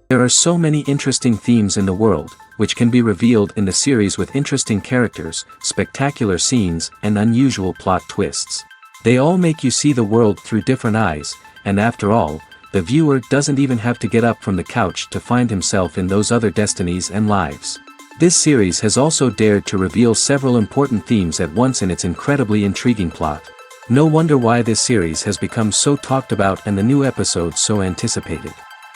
There are so many interesting themes in the world, which can be revealed in the series with interesting characters, spectacular scenes, and unusual plot twists. They all make you see the world through different eyes, and after all, the viewer doesn't even have to get up from the couch to find himself in those other destinies and lives. This series has also dared to reveal several important themes at once in its incredibly intriguing plot. No wonder why this series has become so talked about and the new episodes so anticipated.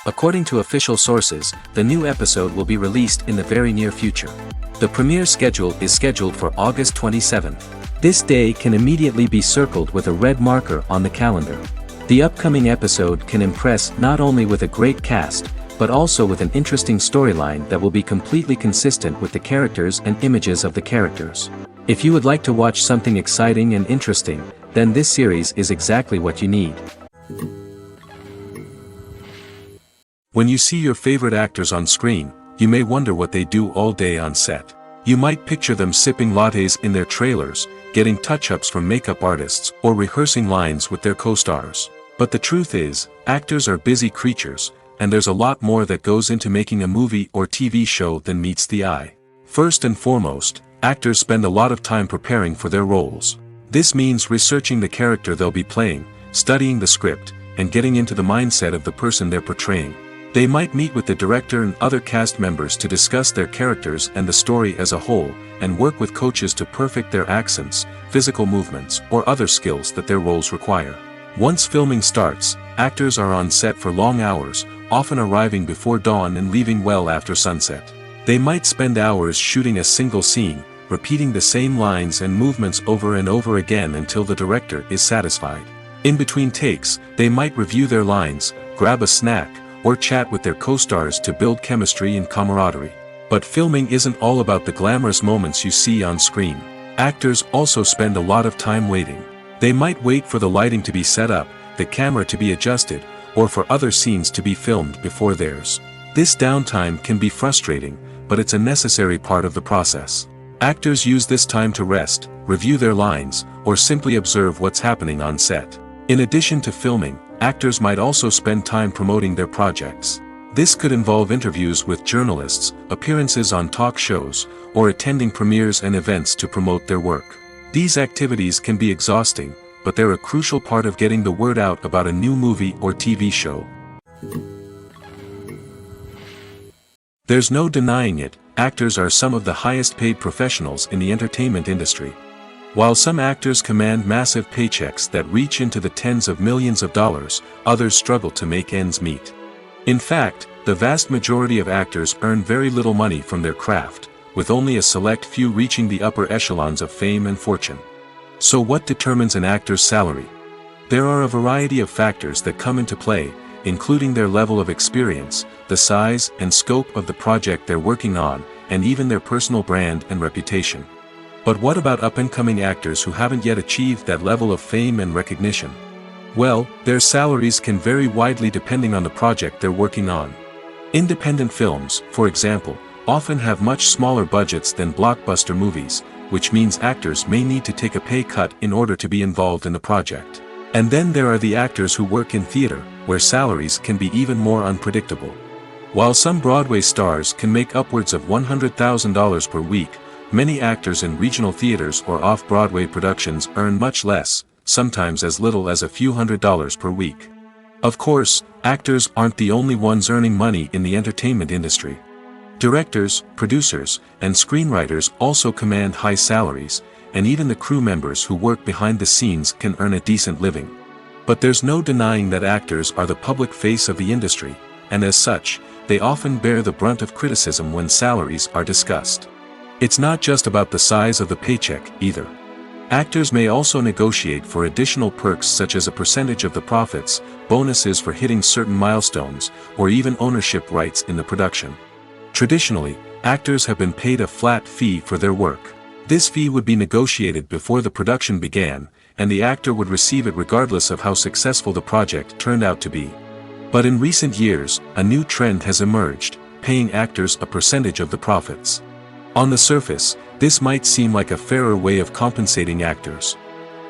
According to official sources, the new episode will be released in the very near future. The premiere schedule is scheduled for August 27th. This day can immediately be circled with a red marker on the calendar. The upcoming episode can impress not only with a great cast, but also with an interesting storyline that will be completely consistent with the characters and images of the characters. If you would like to watch something exciting and interesting, then this series is exactly what you need. When you see your favorite actors on screen, you may wonder what they do all day on set. You might picture them sipping lattes in their trailers, getting touch-ups from makeup artists, or rehearsing lines with their co-stars. But the truth is, actors are busy creatures, and there's a lot more that goes into making a movie or TV show than meets the eye. First and foremost, actors spend a lot of time preparing for their roles. This means researching the character they'll be playing, studying the script, and getting into the mindset of the person they're portraying. They might meet with the director and other cast members to discuss their characters and the story as a whole, and work with coaches to perfect their accents, physical movements, or other skills that their roles require. Once filming starts, actors are on set for long hours, often arriving before dawn and leaving well after sunset. They might spend hours shooting a single scene, repeating the same lines and movements over and over again until the director is satisfied. In between takes, they might review their lines, grab a snack, or chat with their co-stars to build chemistry and camaraderie. But filming isn't all about the glamorous moments you see on screen. Actors also spend a lot of time waiting. They might wait for the lighting to be set up, the camera to be adjusted, or for other scenes to be filmed before theirs. This downtime can be frustrating, but it's a necessary part of the process. Actors use this time to rest, review their lines, or simply observe what's happening on set. In addition to filming, actors might also spend time promoting their projects. This could involve interviews with journalists, appearances on talk shows, or attending premieres and events to promote their work. These activities can be exhausting, but they're a crucial part of getting the word out about a new movie or TV show. There's no denying it, actors are some of the highest paid professionals in the entertainment industry. While some actors command massive paychecks that reach into the tens of millions of dollars, others struggle to make ends meet. In fact, the vast majority of actors earn very little money from their craft, with only a select few reaching the upper echelons of fame and fortune. So what determines an actor's salary? There are a variety of factors that come into play, including their level of experience, the size and scope of the project they're working on, and even their personal brand and reputation. But what about up-and-coming actors who haven't yet achieved that level of fame and recognition? Well, their salaries can vary widely depending on the project they're working on. Independent films, for example, often have much smaller budgets than blockbuster movies, which means actors may need to take a pay cut in order to be involved in the project. And then there are the actors who work in theater, where salaries can be even more unpredictable. While some Broadway stars can make upwards of $100,000 per week, many actors in regional theaters or off-Broadway productions earn much less, sometimes as little as a few $100s per week. Of course, actors aren't the only ones earning money in the entertainment industry. Directors, producers, and screenwriters also command high salaries, and even the crew members who work behind the scenes can earn a decent living. But there's no denying that actors are the public face of the industry, and as such, they often bear the brunt of criticism when salaries are discussed. It's not just about the size of the paycheck, either. Actors may also negotiate for additional perks such as a percentage of the profits, bonuses for hitting certain milestones, or even ownership rights in the production. Traditionally, actors have been paid a flat fee for their work. This fee would be negotiated before the production began, and the actor would receive it regardless of how successful the project turned out to be. But in recent years, a new trend has emerged, paying actors a percentage of the profits. On the surface, this might seem like a fairer way of compensating actors.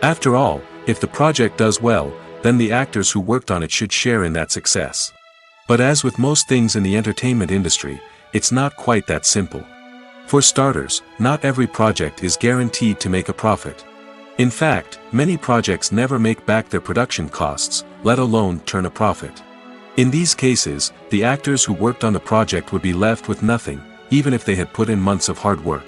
After all, if the project does well, then the actors who worked on it should share in that success. But as with most things in the entertainment industry, it's not quite that simple. For starters, not every project is guaranteed to make a profit. In fact, many projects never make back their production costs, let alone turn a profit. In these cases, the actors who worked on the project would be left with nothing, even if they had put in months of hard work.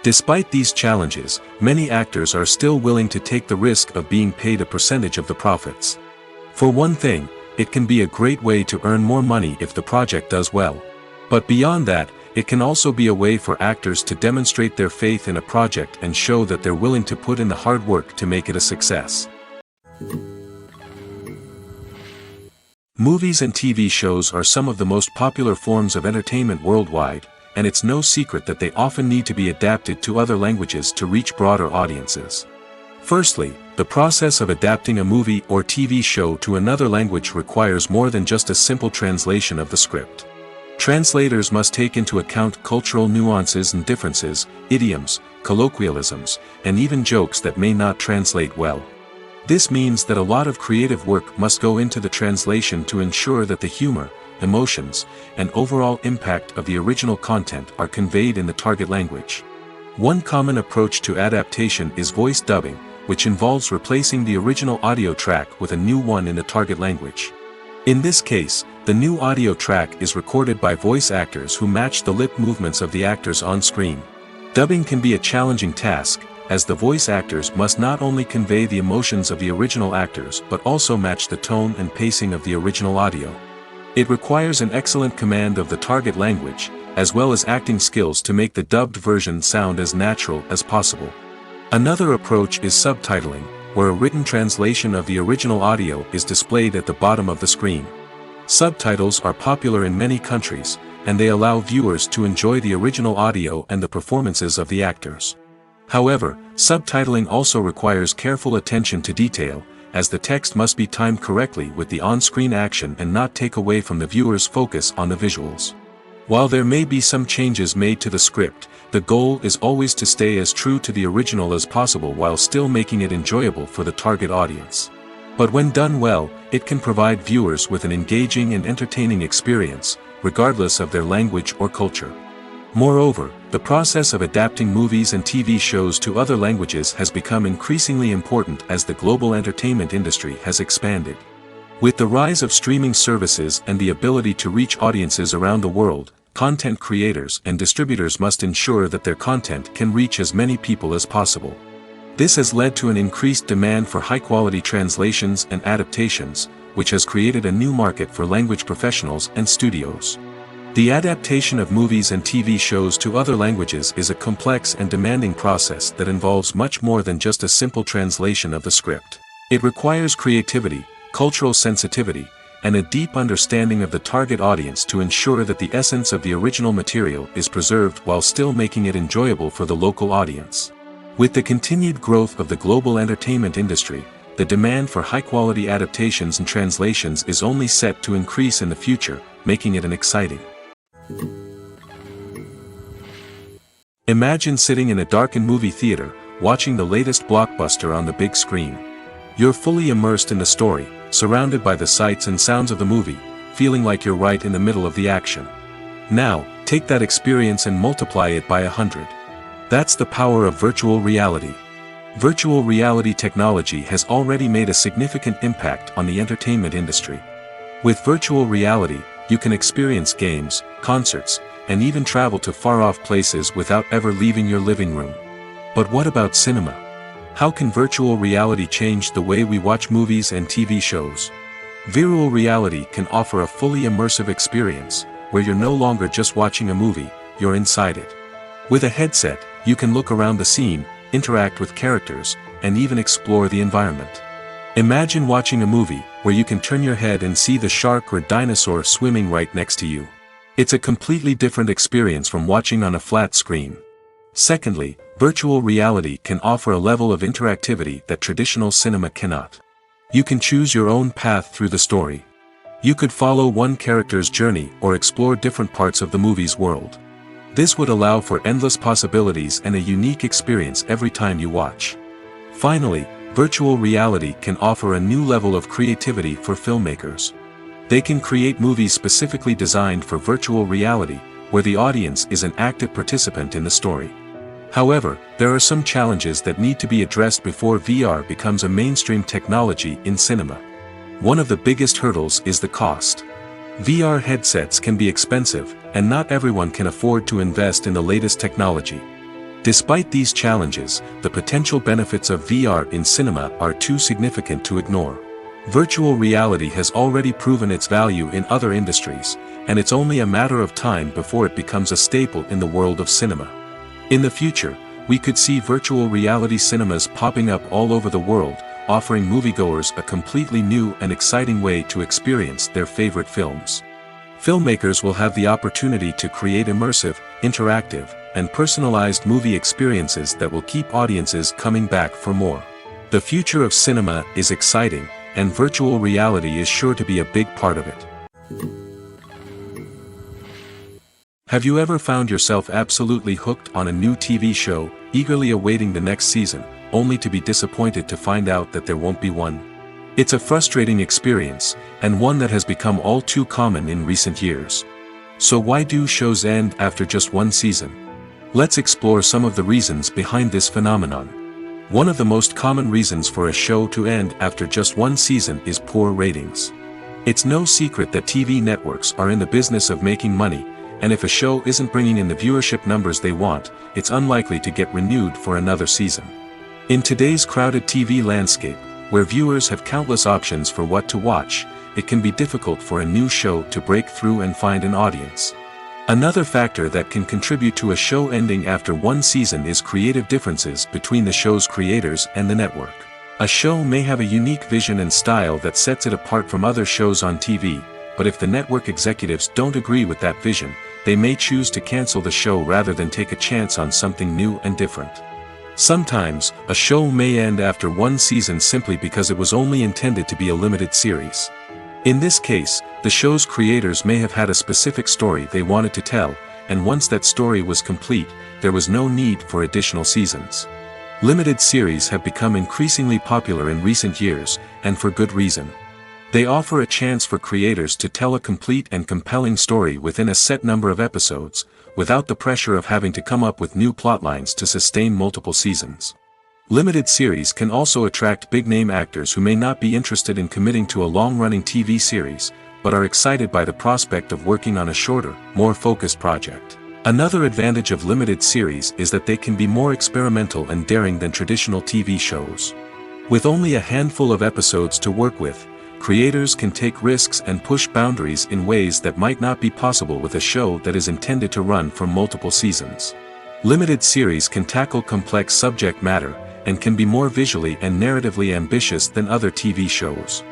Despite these challenges, many actors are still willing to take the risk of being paid a percentage of the profits. For one thing, it can be a great way to earn more money if the project does well. But beyond that, it can also be a way for actors to demonstrate their faith in a project and show that they're willing to put in the hard work to make it a success. Movies and TV shows are some of the most popular forms of entertainment worldwide, and it's no secret that they often need to be adapted to other languages to reach broader audiences. Firstly, the process of adapting a movie or TV show to another language requires more than just a simple translation of the script. Translators must take into account cultural nuances and differences, idioms, colloquialisms, and even jokes that may not translate well. This means that a lot of creative work must go into the translation to ensure that the humor, emotions, and overall impact of the original content are conveyed in the target language. One common approach to adaptation is voice dubbing, which involves replacing the original audio track with a new one in the target language. In this case, the new audio track is recorded by voice actors who match the lip movements of the actors on screen. Dubbing can be a challenging task, as the voice actors must not only convey the emotions of the original actors but also match the tone and pacing of the original audio. It requires an excellent command of the target language, as well as acting skills to make the dubbed version sound as natural as possible. Another approach is subtitling, where a written translation of the original audio is displayed at the bottom of the screen. Subtitles are popular in many countries, and they allow viewers to enjoy the original audio and the performances of the actors. However, subtitling also requires careful attention to detail, as the text must be timed correctly with the on-screen action and not take away from the viewer's focus on the visuals. While there may be some changes made to the script, the goal is always to stay as true to the original as possible while still making it enjoyable for the target audience. But when done well, it can provide viewers with an engaging and entertaining experience, regardless of their language or culture. Moreover, the process of adapting movies and TV shows to other languages has become increasingly important as the global entertainment industry has expanded. With the rise of streaming services and the ability to reach audiences around the world, content creators and distributors must ensure that their content can reach as many people as possible. This has led to an increased demand for high-quality translations and adaptations, which has created a new market for language professionals and studios. The adaptation of movies and TV shows to other languages is a complex and demanding process that involves much more than just a simple translation of the script. It requires creativity, cultural sensitivity, and a deep understanding of the target audience to ensure that the essence of the original material is preserved while still making it enjoyable for the local audience. With the continued growth of the global entertainment industry, the demand for high-quality adaptations and translations is only set to increase in the future, making it exciting. Imagine sitting in a darkened movie theater, watching the latest blockbuster on the big screen. You're fully immersed in the story, surrounded by the sights and sounds of the movie, feeling like you're right in the middle of the action. Now, take that experience and multiply it by 100. That's the power of virtual reality. Virtual reality technology has already made a significant impact on the entertainment industry. With virtual reality, you can experience games, concerts, and even travel to far-off places without ever leaving your living room. But what about cinema? How can virtual reality change the way we watch movies and TV shows? Virtual reality can offer a fully immersive experience, where you're no longer just watching a movie, you're inside it. With a headset, you can look around the scene, interact with characters, and even explore the environment. Imagine watching a movie, where you can turn your head and see the shark or dinosaur swimming right next to you. It's a completely different experience from watching on a flat screen. Secondly, virtual reality can offer a level of interactivity that traditional cinema cannot. You can choose your own path through the story. You could follow one character's journey or explore different parts of the movie's world. This would allow for endless possibilities and a unique experience every time you watch. Finally, virtual reality can offer a new level of creativity for filmmakers. They can create movies specifically designed for virtual reality, where the audience is an active participant in the story. However, there are some challenges that need to be addressed before VR becomes a mainstream technology in cinema. One of the biggest hurdles is the cost. VR headsets can be expensive, and not everyone can afford to invest in the latest technology. Despite these challenges, the potential benefits of VR in cinema are too significant to ignore. Virtual reality has already proven its value in other industries, and it's only a matter of time before it becomes a staple in the world of cinema. In the future, we could see virtual reality cinemas popping up all over the world, offering moviegoers a completely new and exciting way to experience their favorite films. Filmmakers will have the opportunity to create immersive, interactive, and personalized movie experiences that will keep audiences coming back for more. The future of cinema is exciting, and virtual reality is sure to be a big part of it. Have you ever found yourself absolutely hooked on a new TV show, eagerly awaiting the next season, only to be disappointed to find out that there won't be one? It's a frustrating experience, and one that has become all too common in recent years. So why do shows end after just one season? Let's explore some of the reasons behind this phenomenon. One of the most common reasons for a show to end after just one season is poor ratings. It's no secret that TV networks are in the business of making money, and if a show isn't bringing in the viewership numbers they want, it's unlikely to get renewed for another season. In today's crowded TV landscape, where viewers have countless options for what to watch, it can be difficult for a new show to break through and find an audience. Another factor that can contribute to a show ending after one season is creative differences between the show's creators and the network. A show may have a unique vision and style that sets it apart from other shows on TV, but if the network executives don't agree with that vision, they may choose to cancel the show rather than take a chance on something new and different. Sometimes, a show may end after one season simply because it was only intended to be a limited series. In this case, the show's creators may have had a specific story they wanted to tell, and once that story was complete, there was no need for additional seasons. Limited series have become increasingly popular in recent years, and for good reason. They offer a chance for creators to tell a complete and compelling story within a set number of episodes, without the pressure of having to come up with new plotlines to sustain multiple seasons. Limited series can also attract big-name actors who may not be interested in committing to a long-running TV series, but are excited by the prospect of working on a shorter, more focused project. Another advantage of limited series is that they can be more experimental and daring than traditional TV shows. With only a handful of episodes to work with, creators can take risks and push boundaries in ways that might not be possible with a show that is intended to run for multiple seasons. Limited series can tackle complex subject matter, and can be more visually and narratively ambitious than other TV shows.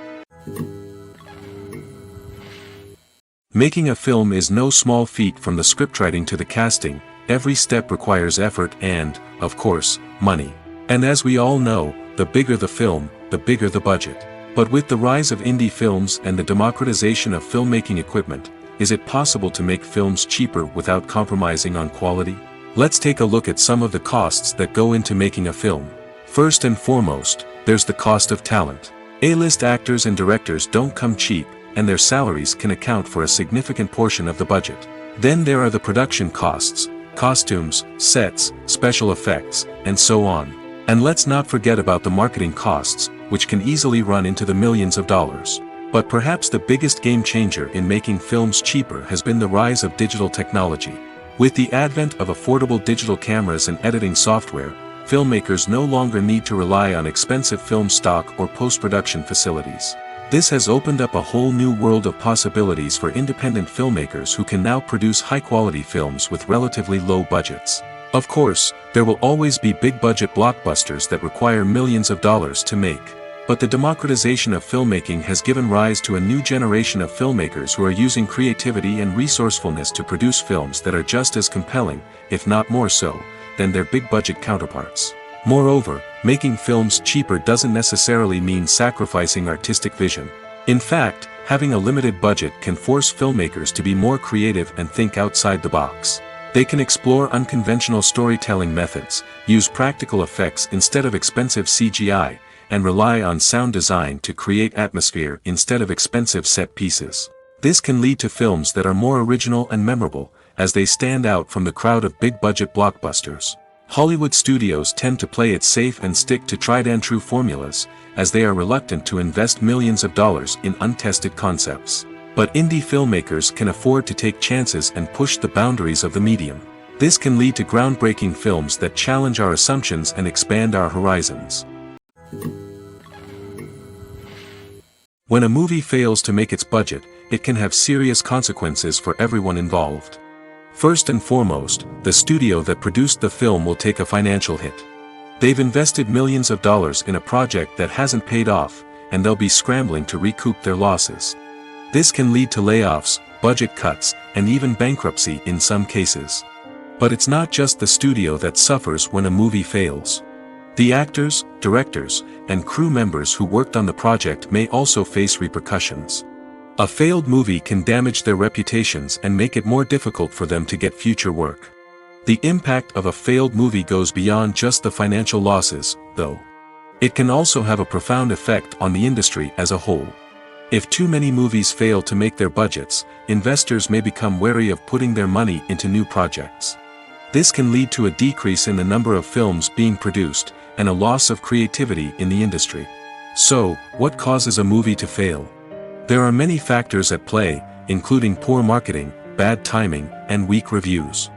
Making a film is no small feat. From the scriptwriting to the casting, every step requires effort and, of course, money. And as we all know, the bigger the film, the bigger the budget. But with the rise of indie films and the democratization of filmmaking equipment, is it possible to make films cheaper without compromising on quality? Let's take a look at some of the costs that go into making a film. First and foremost, there's the cost of talent. A-list actors and directors don't come cheap, and their salaries can account for a significant portion of the budget. Then there are the production costs, costumes, sets, special effects, and so on. And let's not forget about the marketing costs, which can easily run into the millions of dollars. But perhaps the biggest game changer in making films cheaper has been the rise of digital technology. With the advent of affordable digital cameras and editing software, filmmakers no longer need to rely on expensive film stock or post-production facilities. This has opened up a whole new world of possibilities for independent filmmakers who can now produce high-quality films with relatively low budgets. Of course, there will always be big-budget blockbusters that require millions of dollars to make. But the democratization of filmmaking has given rise to a new generation of filmmakers who are using creativity and resourcefulness to produce films that are just as compelling, if not more so, than their big-budget counterparts. Moreover, making films cheaper doesn't necessarily mean sacrificing artistic vision. In fact, having a limited budget can force filmmakers to be more creative and think outside the box. They can explore unconventional storytelling methods, use practical effects instead of expensive CGI, and rely on sound design to create atmosphere instead of expensive set pieces. This can lead to films that are more original and memorable, as they stand out from the crowd of big-budget blockbusters. Hollywood studios tend to play it safe and stick to tried-and-true formulas, as they are reluctant to invest millions of dollars in untested concepts. But indie filmmakers can afford to take chances and push the boundaries of the medium. This can lead to groundbreaking films that challenge our assumptions and expand our horizons. When a movie fails to make its budget, it can have serious consequences for everyone involved. First and foremost, the studio that produced the film will take a financial hit. They've invested millions of dollars in a project that hasn't paid off, and they'll be scrambling to recoup their losses. This can lead to layoffs, budget cuts, and even bankruptcy in some cases. But it's not just the studio that suffers when a movie fails. The actors, directors, and crew members who worked on the project may also face repercussions. A failed movie can damage their reputations and make it more difficult for them to get future work. The impact of a failed movie goes beyond just the financial losses, though. It can also have a profound effect on the industry as a whole. If too many movies fail to make their budgets, investors may become wary of putting their money into new projects. This can lead to a decrease in the number of films being produced, and a loss of creativity in the industry. So, what causes a movie to fail? There are many factors at play, including poor marketing, bad timing, and weak reviews.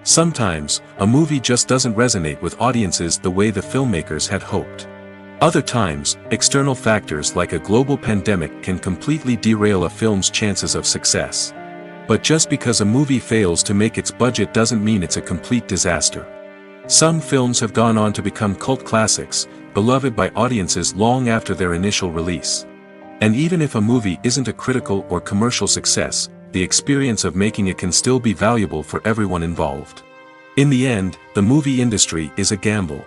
Sometimes, a movie just doesn't resonate with audiences the way the filmmakers had hoped. Other times, external factors like a global pandemic can completely derail a film's chances of success. But just because a movie fails to make its budget doesn't mean it's a complete disaster. Some films have gone on to become cult classics, beloved by audiences long after their initial release. And even if a movie isn't a critical or commercial success, the experience of making it can still be valuable for everyone involved. In the end, the movie industry is a gamble.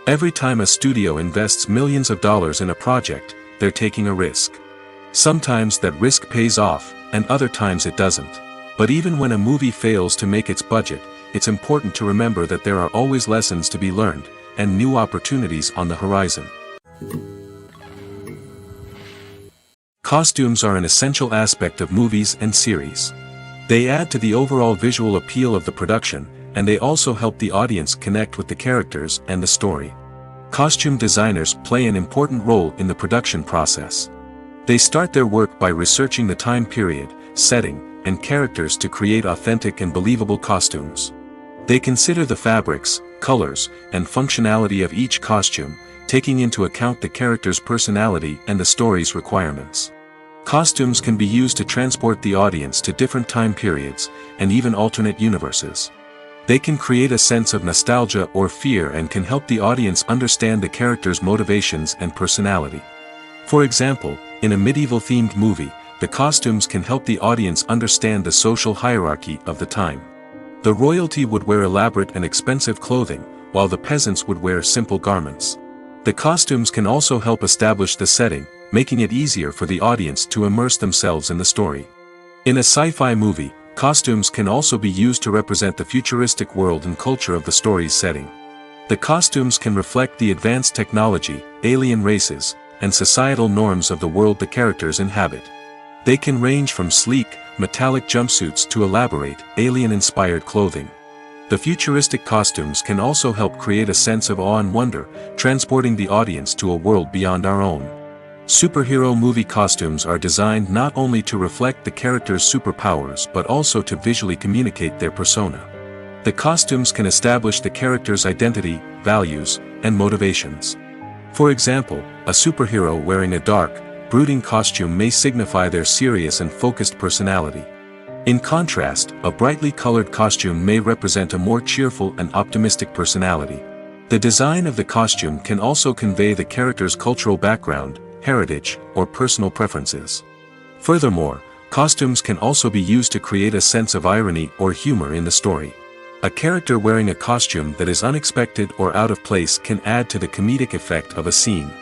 Every time a studio invests millions of dollars in a project, they're taking a risk. Sometimes that risk pays off, and other times it doesn't. But even when a movie fails to make its budget, it's important to remember that there are always lessons to be learned, and new opportunities on the horizon. Costumes are an essential aspect of movies and series. They add to the overall visual appeal of the production, and they also help the audience connect with the characters and the story. Costume designers play an important role in the production process. They start their work by researching the time period, setting, and characters to create authentic and believable costumes. They consider the fabrics, colors, and functionality of each costume, taking into account the character's personality and the story's requirements. Costumes can be used to transport the audience to different time periods, and even alternate universes. They can create a sense of nostalgia or fear and can help the audience understand the character's motivations and personality. For example, in a medieval-themed movie, the costumes can help the audience understand the social hierarchy of the time. The royalty would wear elaborate and expensive clothing, while the peasants would wear simple garments. The costumes can also help establish the setting, making it easier for the audience to immerse themselves in the story. In a sci-fi movie, costumes can also be used to represent the futuristic world and culture of the story's setting. The costumes can reflect the advanced technology, alien races, and societal norms of the world the characters inhabit. They can range from sleek, metallic jumpsuits to elaborate, alien-inspired clothing. The futuristic costumes can also help create a sense of awe and wonder, transporting the audience to a world beyond our own. Superhero movie costumes are designed not only to reflect the character's superpowers but also to visually communicate their persona. The costumes can establish the character's identity, values, and motivations. For example, a superhero wearing a dark, brooding costume may signify their serious and focused personality. In contrast, a brightly colored costume may represent a more cheerful and optimistic personality. The design of the costume can also convey the character's cultural background, heritage, or personal preferences. Furthermore, costumes can also be used to create a sense of irony or humor in the story. A character wearing a costume that is unexpected or out of place can add to the comedic effect of a scene.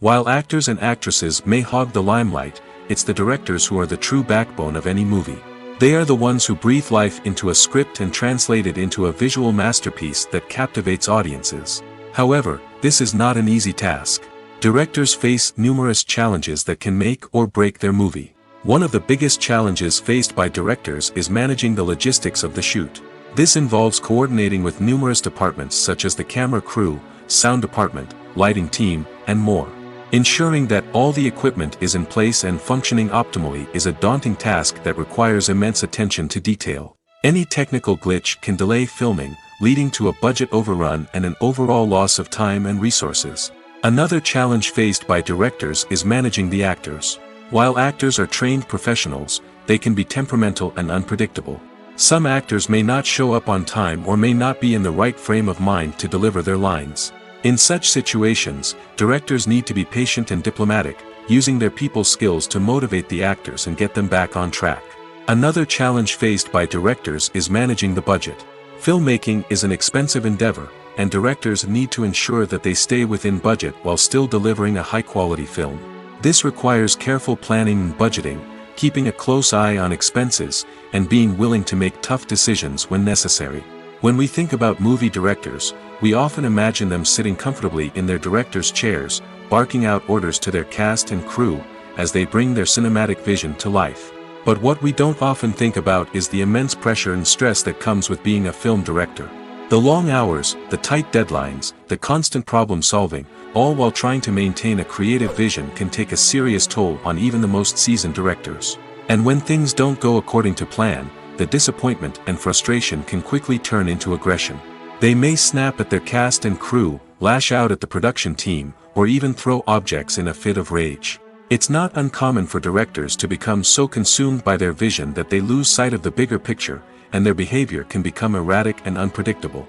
While actors and actresses may hog the limelight, it's the directors who are the true backbone of any movie. They are the ones who breathe life into a script and translate it into a visual masterpiece that captivates audiences. However, this is not an easy task. Directors face numerous challenges that can make or break their movie. One of the biggest challenges faced by directors is managing the logistics of the shoot. This involves coordinating with numerous departments such as the camera crew, sound department, lighting team, and more. Ensuring that all the equipment is in place and functioning optimally is a daunting task that requires immense attention to detail. Any technical glitch can delay filming, leading to a budget overrun and an overall loss of time and resources. Another challenge faced by directors is managing the actors. While actors are trained professionals, they can be temperamental and unpredictable. Some actors may not show up on time or may not be in the right frame of mind to deliver their lines. In such situations, directors need to be patient and diplomatic, using their people skills to motivate the actors and get them back on track. Another challenge faced by directors is managing the budget. Filmmaking is an expensive endeavor, and directors need to ensure that they stay within budget while still delivering a high-quality film. This requires careful planning and budgeting, keeping a close eye on expenses, and being willing to make tough decisions when necessary. When we think about movie directors, we often imagine them sitting comfortably in their director's chairs, barking out orders to their cast and crew, as they bring their cinematic vision to life. But what we don't often think about is the immense pressure and stress that comes with being a film director. The long hours, the tight deadlines, the constant problem solving, all while trying to maintain a creative vision can take a serious toll on even the most seasoned directors. And when things don't go according to plan, the disappointment and frustration can quickly turn into aggression. They may snap at their cast and crew, lash out at the production team, or even throw objects in a fit of rage. It's not uncommon for directors to become so consumed by their vision that they lose sight of the bigger picture, and their behavior can become erratic and unpredictable.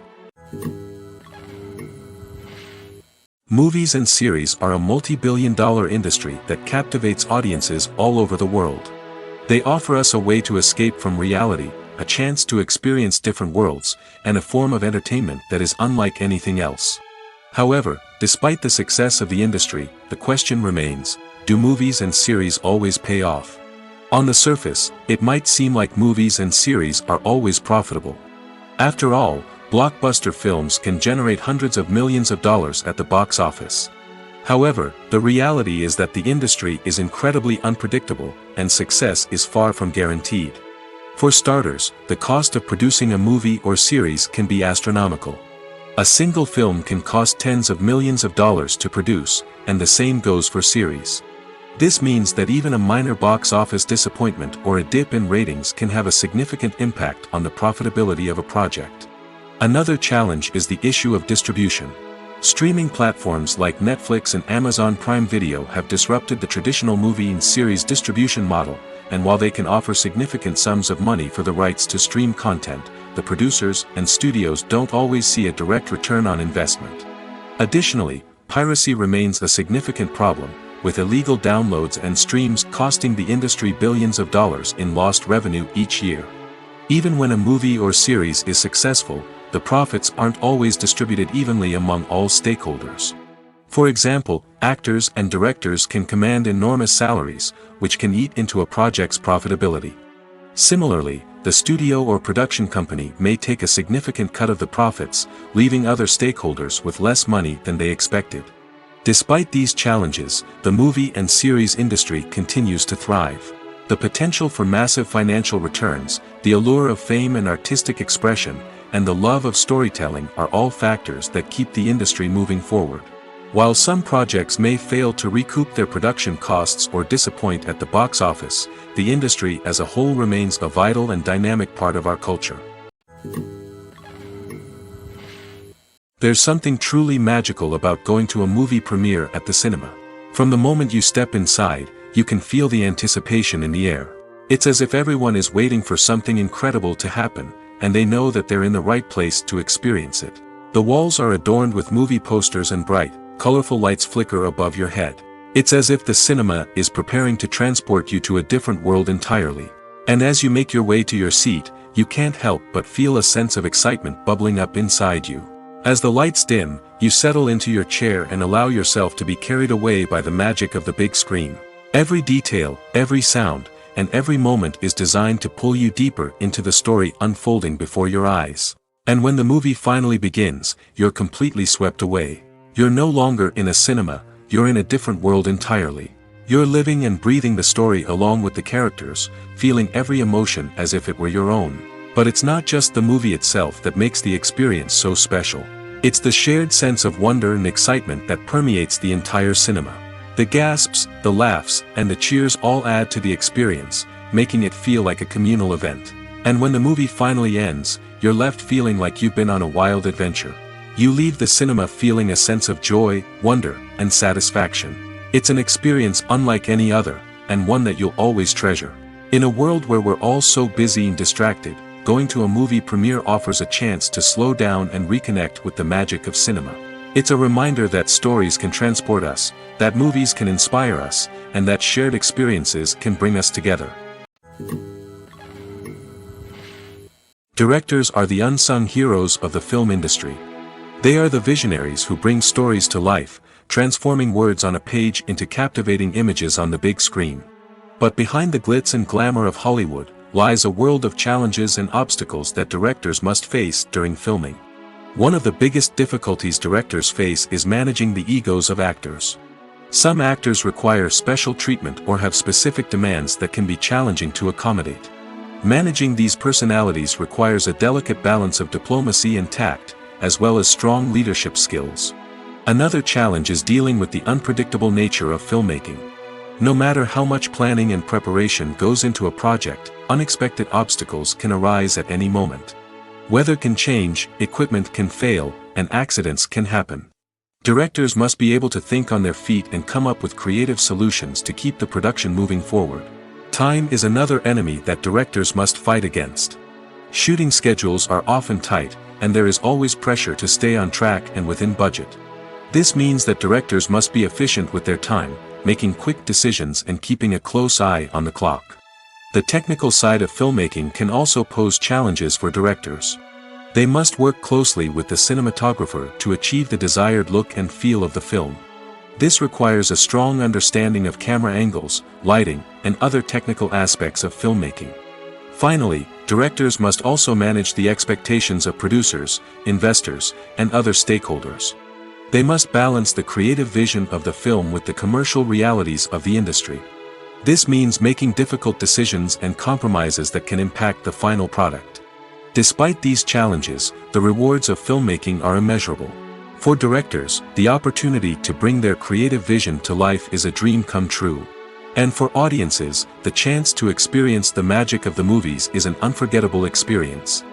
Movies and series are a multi-billion-dollar industry that captivates audiences all over the world. They offer us a way to escape from reality, a chance to experience different worlds, and a form of entertainment that is unlike anything else. However, despite the success of the industry, the question remains, do movies and series always pay off? On the surface, it might seem like movies and series are always profitable. After all, blockbuster films can generate hundreds of millions of dollars at the box office. However, the reality is that the industry is incredibly unpredictable, and success is far from guaranteed. For starters, the cost of producing a movie or series can be astronomical. A single film can cost tens of millions of dollars to produce, and the same goes for series. This means that even a minor box office disappointment or a dip in ratings can have a significant impact on the profitability of a project. Another challenge is the issue of distribution. Streaming platforms like Netflix and Amazon Prime Video have disrupted the traditional movie and series distribution model, and while they can offer significant sums of money for the rights to stream content, the producers and studios don't always see a direct return on investment. Additionally, piracy remains a significant problem, with illegal downloads and streams costing the industry billions of dollars in lost revenue each year. Even when a movie or series is successful, the profits aren't always distributed evenly among all stakeholders. For example, actors and directors can command enormous salaries, which can eat into a project's profitability. Similarly, the studio or production company may take a significant cut of the profits, leaving other stakeholders with less money than they expected. Despite these challenges, the movie and series industry continues to thrive. The potential for massive financial returns, the allure of fame and artistic expression, and the love of storytelling are all factors that keep the industry moving forward. While some projects may fail to recoup their production costs or disappoint at the box office, the industry as a whole remains a vital and dynamic part of our culture. There's something truly magical about going to a movie premiere at the cinema. From the moment you step inside, you can feel the anticipation in the air. It's as if everyone is waiting for something incredible to happen, and they know that they're in the right place to experience it. The walls are adorned with movie posters and bright, colorful lights flicker above your head. It's as if the cinema is preparing to transport you to a different world entirely. And as you make your way to your seat, you can't help but feel a sense of excitement bubbling up inside you. As the lights dim, you settle into your chair and allow yourself to be carried away by the magic of the big screen. Every detail, every sound, and every moment is designed to pull you deeper into the story unfolding before your eyes. And when the movie finally begins, you're completely swept away. You're no longer in a cinema, you're in a different world entirely. You're living and breathing the story along with the characters, feeling every emotion as if it were your own. But it's not just the movie itself that makes the experience so special. It's the shared sense of wonder and excitement that permeates the entire cinema. The gasps, the laughs, and the cheers all add to the experience, making it feel like a communal event. And when the movie finally ends, you're left feeling like you've been on a wild adventure. You leave the cinema feeling a sense of joy, wonder, and satisfaction. It's an experience unlike any other, and one that you'll always treasure. In a world where we're all so busy and distracted, going to a movie premiere offers a chance to slow down and reconnect with the magic of cinema. It's a reminder that stories can transport us, that movies can inspire us, and that shared experiences can bring us together. Directors are the unsung heroes of the film industry. They are the visionaries who bring stories to life, transforming words on a page into captivating images on the big screen. But behind the glitz and glamour of Hollywood lies a world of challenges and obstacles that directors must face during filming. One of the biggest difficulties directors face is managing the egos of actors. Some actors require special treatment or have specific demands that can be challenging to accommodate. Managing these personalities requires a delicate balance of diplomacy and tact, as well as strong leadership skills. Another challenge is dealing with the unpredictable nature of filmmaking. No matter how much planning and preparation goes into a project, unexpected obstacles can arise at any moment. Weather can change, equipment can fail, and accidents can happen. Directors must be able to think on their feet and come up with creative solutions to keep the production moving forward. Time is another enemy that directors must fight against. Shooting schedules are often tight, and there is always pressure to stay on track and within budget. This means that directors must be efficient with their time, making quick decisions and keeping a close eye on the clock. The technical side of filmmaking can also pose challenges for directors. They must work closely with the cinematographer to achieve the desired look and feel of the film. This requires a strong understanding of camera angles, lighting, and other technical aspects of filmmaking. Finally, directors must also manage the expectations of producers, investors, and other stakeholders. They must balance the creative vision of the film with the commercial realities of the industry. This means making difficult decisions and compromises that can impact the final product. Despite these challenges, the rewards of filmmaking are immeasurable. For directors, the opportunity to bring their creative vision to life is a dream come true. And for audiences, the chance to experience the magic of the movies is an unforgettable experience.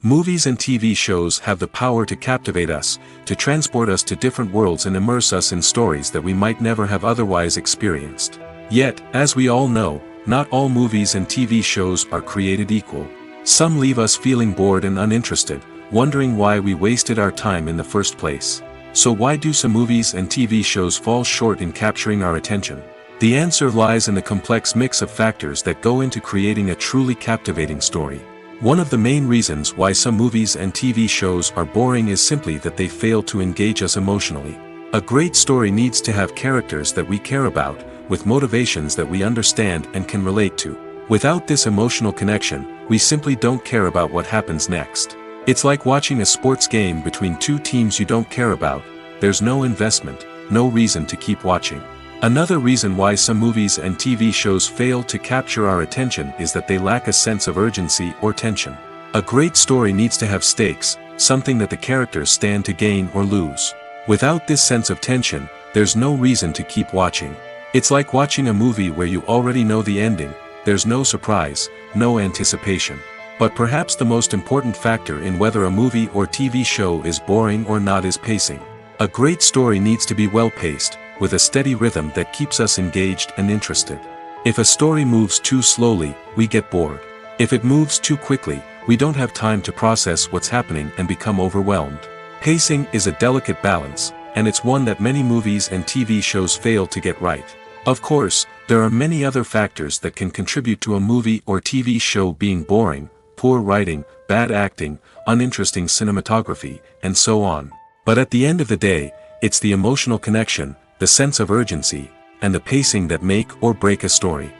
Movies and TV shows have the power to captivate us, to transport us to different worlds and immerse us in stories that we might never have otherwise experienced. Yet, as we all know, not all movies and TV shows are created equal. Some leave us feeling bored and uninterested, wondering why we wasted our time in the first place. So why do some movies and TV shows fall short in capturing our attention? The answer lies in the complex mix of factors that go into creating a truly captivating story. One of the main reasons why some movies and TV shows are boring is simply that they fail to engage us emotionally. A great story needs to have characters that we care about, with motivations that we understand and can relate to. Without this emotional connection, we simply don't care about what happens next. It's like watching a sports game between two teams you don't care about. There's no investment, no reason to keep watching. Another reason why some movies and TV shows fail to capture our attention is that they lack a sense of urgency or tension. A great story needs to have stakes, something that the characters stand to gain or lose. Without this sense of tension, there's no reason to keep watching. It's like watching a movie where you already know the ending. There's no surprise, no anticipation. But perhaps the most important factor in whether a movie or TV show is boring or not is pacing. A great story needs to be well-paced, with a steady rhythm that keeps us engaged and interested. If a story moves too slowly, we get bored. If it moves too quickly, we don't have time to process what's happening and become overwhelmed. Pacing is a delicate balance, and it's one that many movies and TV shows fail to get right. Of course, there are many other factors that can contribute to a movie or TV show being boring: poor writing, bad acting, uninteresting cinematography, and so on. But at the end of the day, it's the emotional connection, the sense of urgency, and the pacing that make or break a story.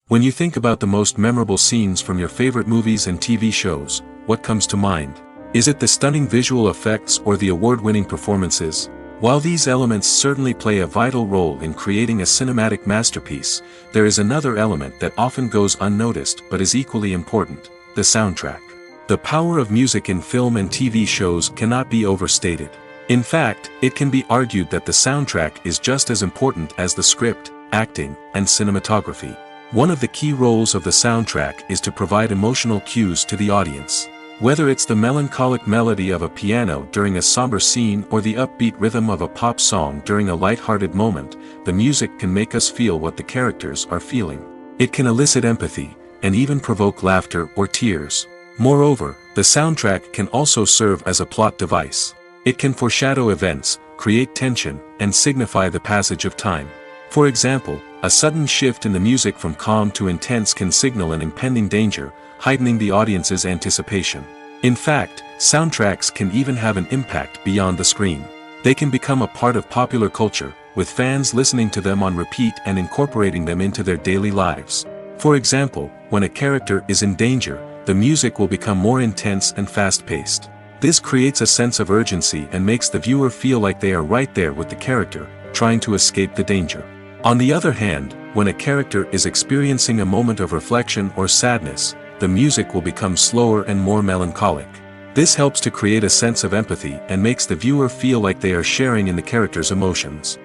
When you think about the most memorable scenes from your favorite movies and TV shows, what comes to mind? Is it the stunning visual effects or the award-winning performances? While these elements certainly play a vital role in creating a cinematic masterpiece, there is another element that often goes unnoticed but is equally important: the soundtrack. The power of music in film and TV shows cannot be overstated. In fact, it can be argued that the soundtrack is just as important as the script, acting, and cinematography. One of the key roles of the soundtrack is to provide emotional cues to the audience. Whether it's the melancholic melody of a piano during a somber scene or the upbeat rhythm of a pop song during a light-hearted moment, the music can make us feel what the characters are feeling. It can elicit empathy, and even provoke laughter or tears. Moreover, the soundtrack can also serve as a plot device. It can foreshadow events, create tension, and signify the passage of time. For example, a sudden shift in the music from calm to intense can signal an impending danger, heightening the audience's anticipation. In fact, soundtracks can even have an impact beyond the screen. They can become a part of popular culture, with fans listening to them on repeat and incorporating them into their daily lives. For example, when a character is in danger, the music will become more intense and fast-paced. This creates a sense of urgency and makes the viewer feel like they are right there with the character, trying to escape the danger. On the other hand, when a character is experiencing a moment of reflection or sadness, the music will become slower and more melancholic. This helps to create a sense of empathy and makes the viewer feel like they are sharing in the character's emotions.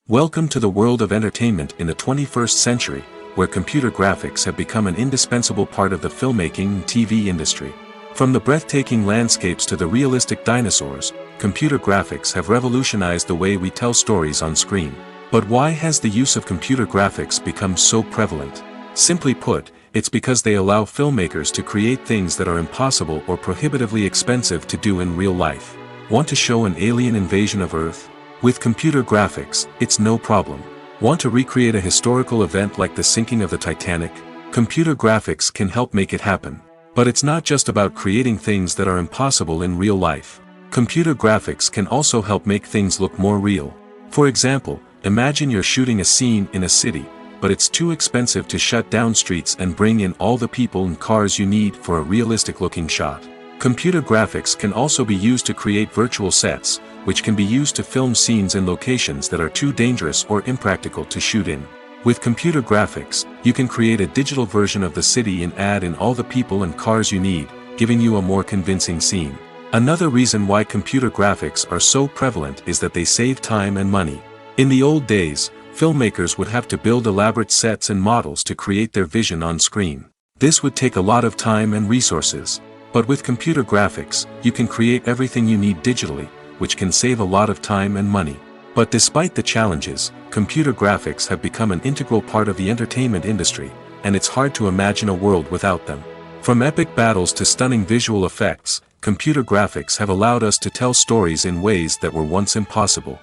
Welcome to the world of entertainment in the 21st century, where computer graphics have become an indispensable part of the filmmaking and TV industry. From the breathtaking landscapes to the realistic dinosaurs, computer graphics have revolutionized the way we tell stories on screen. But why has the use of computer graphics become so prevalent? Simply put, it's because they allow filmmakers to create things that are impossible or prohibitively expensive to do in real life. Want to show an alien invasion of Earth? With computer graphics, it's no problem. Want to recreate a historical event like the sinking of the Titanic? Computer graphics can help make it happen. But it's not just about creating things that are impossible in real life. Computer graphics can also help make things look more real. For example, imagine you're shooting a scene in a city, but it's too expensive to shut down streets and bring in all the people and cars you need for a realistic-looking shot. Computer graphics can also be used to create virtual sets, which can be used to film scenes in locations that are too dangerous or impractical to shoot in. With computer graphics, you can create a digital version of the city and add in all the people and cars you need, giving you a more convincing scene. Another reason why computer graphics are so prevalent is that they save time and money. In the old days, filmmakers would have to build elaborate sets and models to create their vision on screen. This would take a lot of time and resources. But with computer graphics, you can create everything you need digitally, which can save a lot of time and money. But despite the challenges, computer graphics have become an integral part of the entertainment industry, and it's hard to imagine a world without them. From epic battles to stunning visual effects, computer graphics have allowed us to tell stories in ways that were once impossible.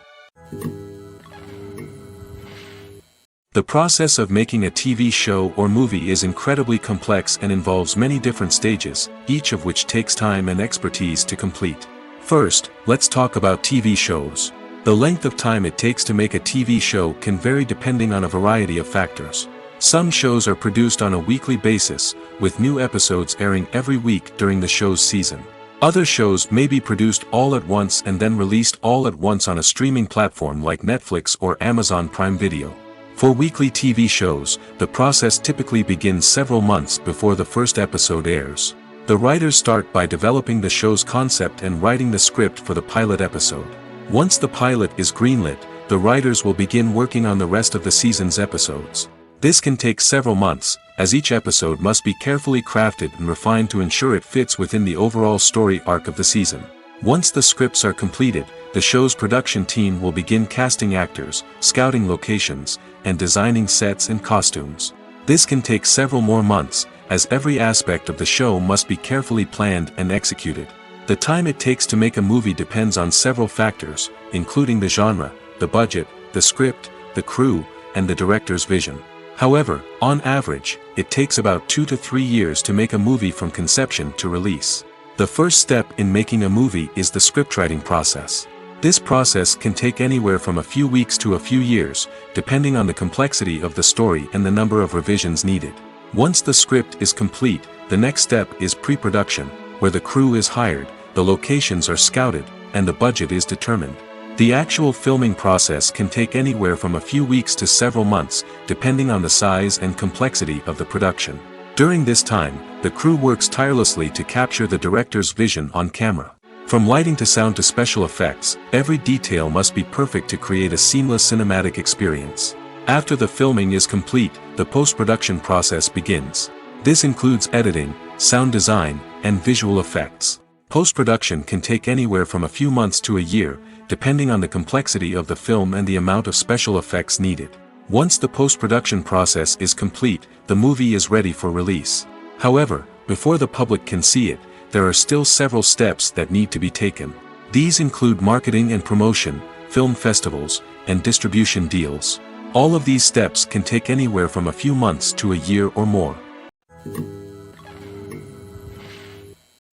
The process of making a TV show or movie is incredibly complex and involves many different stages, each of which takes time and expertise to complete. First, let's talk about TV shows. The length of time it takes to make a TV show can vary depending on a variety of factors. Some shows are produced on a weekly basis, with new episodes airing every week during the show's season. Other shows may be produced all at once and then released all at once on a streaming platform like Netflix or Amazon Prime Video. For weekly TV shows, the process typically begins several months before the first episode airs. The writers start by developing the show's concept and writing the script for the pilot episode. Once the pilot is greenlit, the writers will begin working on the rest of the season's episodes. This can take several months, as each episode must be carefully crafted and refined to ensure it fits within the overall story arc of the season. Once the scripts are completed, the show's production team will begin casting actors, scouting locations, and designing sets and costumes. This can take several more months, as every aspect of the show must be carefully planned and executed. The time it takes to make a movie depends on several factors, including the genre, the budget, the script, the crew, and the director's vision. However, on average, it takes about 2 to 3 years to make a movie from conception to release. The first step in making a movie is the scriptwriting process. This process can take anywhere from a few weeks to a few years, depending on the complexity of the story and the number of revisions needed. Once the script is complete, the next step is pre-production, where the crew is hired, the locations are scouted, and the budget is determined. The actual filming process can take anywhere from a few weeks to several months, depending on the size and complexity of the production. During this time, the crew works tirelessly to capture the director's vision on camera. From lighting to sound to special effects, every detail must be perfect to create a seamless cinematic experience. After the filming is complete, the post-production process begins. This includes editing, sound design, and visual effects. Post-production can take anywhere from a few months to a year, depending on the complexity of the film and the amount of special effects needed. Once the post-production process is complete, the movie is ready for release. However, before the public can see it, there are still several steps that need to be taken. These include marketing and promotion, film festivals, and distribution deals. All of these steps can take anywhere from a few months to a year or more.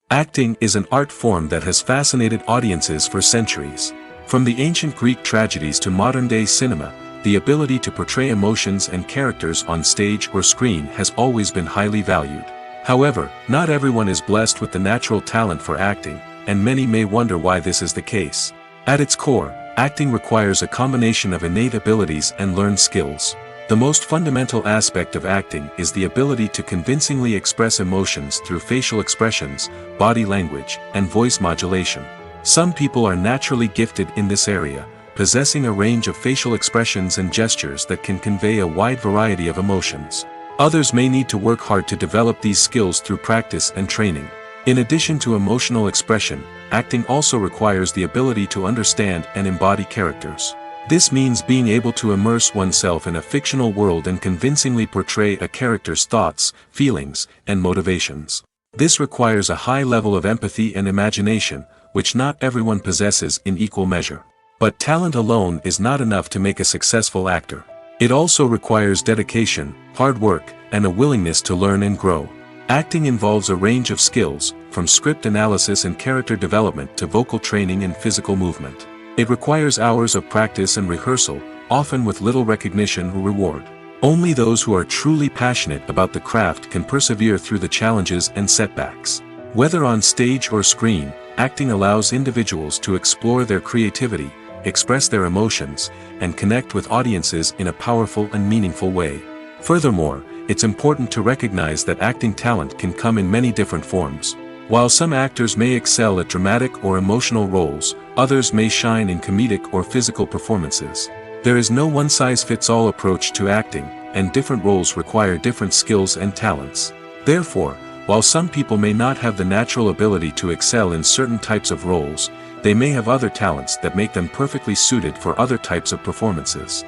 Acting is an art form that has fascinated audiences for centuries. From the ancient Greek tragedies to modern-day cinema, the ability to portray emotions and characters on stage or screen has always been highly valued. However, not everyone is blessed with the natural talent for acting, and many may wonder why this is the case. At its core, acting requires a combination of innate abilities and learned skills. The most fundamental aspect of acting is the ability to convincingly express emotions through facial expressions, body language, and voice modulation. Some people are naturally gifted in this area, possessing a range of facial expressions and gestures that can convey a wide variety of emotions. Others may need to work hard to develop these skills through practice and training. In addition to emotional expression, acting also requires the ability to understand and embody characters. This means being able to immerse oneself in a fictional world and convincingly portray a character's thoughts, feelings, and motivations. This requires a high level of empathy and imagination, which not everyone possesses in equal measure. But talent alone is not enough to make a successful actor. It also requires dedication, hard work, and a willingness to learn and grow. Acting involves a range of skills, from script analysis and character development to vocal training and physical movement. It requires hours of practice and rehearsal, often with little recognition or reward. Only those who are truly passionate about the craft can persevere through the challenges and setbacks. Whether on stage or screen, acting allows individuals to explore their creativity, express their emotions, and connect with audiences in a powerful and meaningful way. Furthermore, it's important to recognize that acting talent can come in many different forms. While some actors may excel at dramatic or emotional roles, others may shine in comedic or physical performances. There is no one-size-fits-all approach to acting, and different roles require different skills and talents. Therefore, while some people may not have the natural ability to excel in certain types of roles, they may have other talents that make them perfectly suited for other types of performances.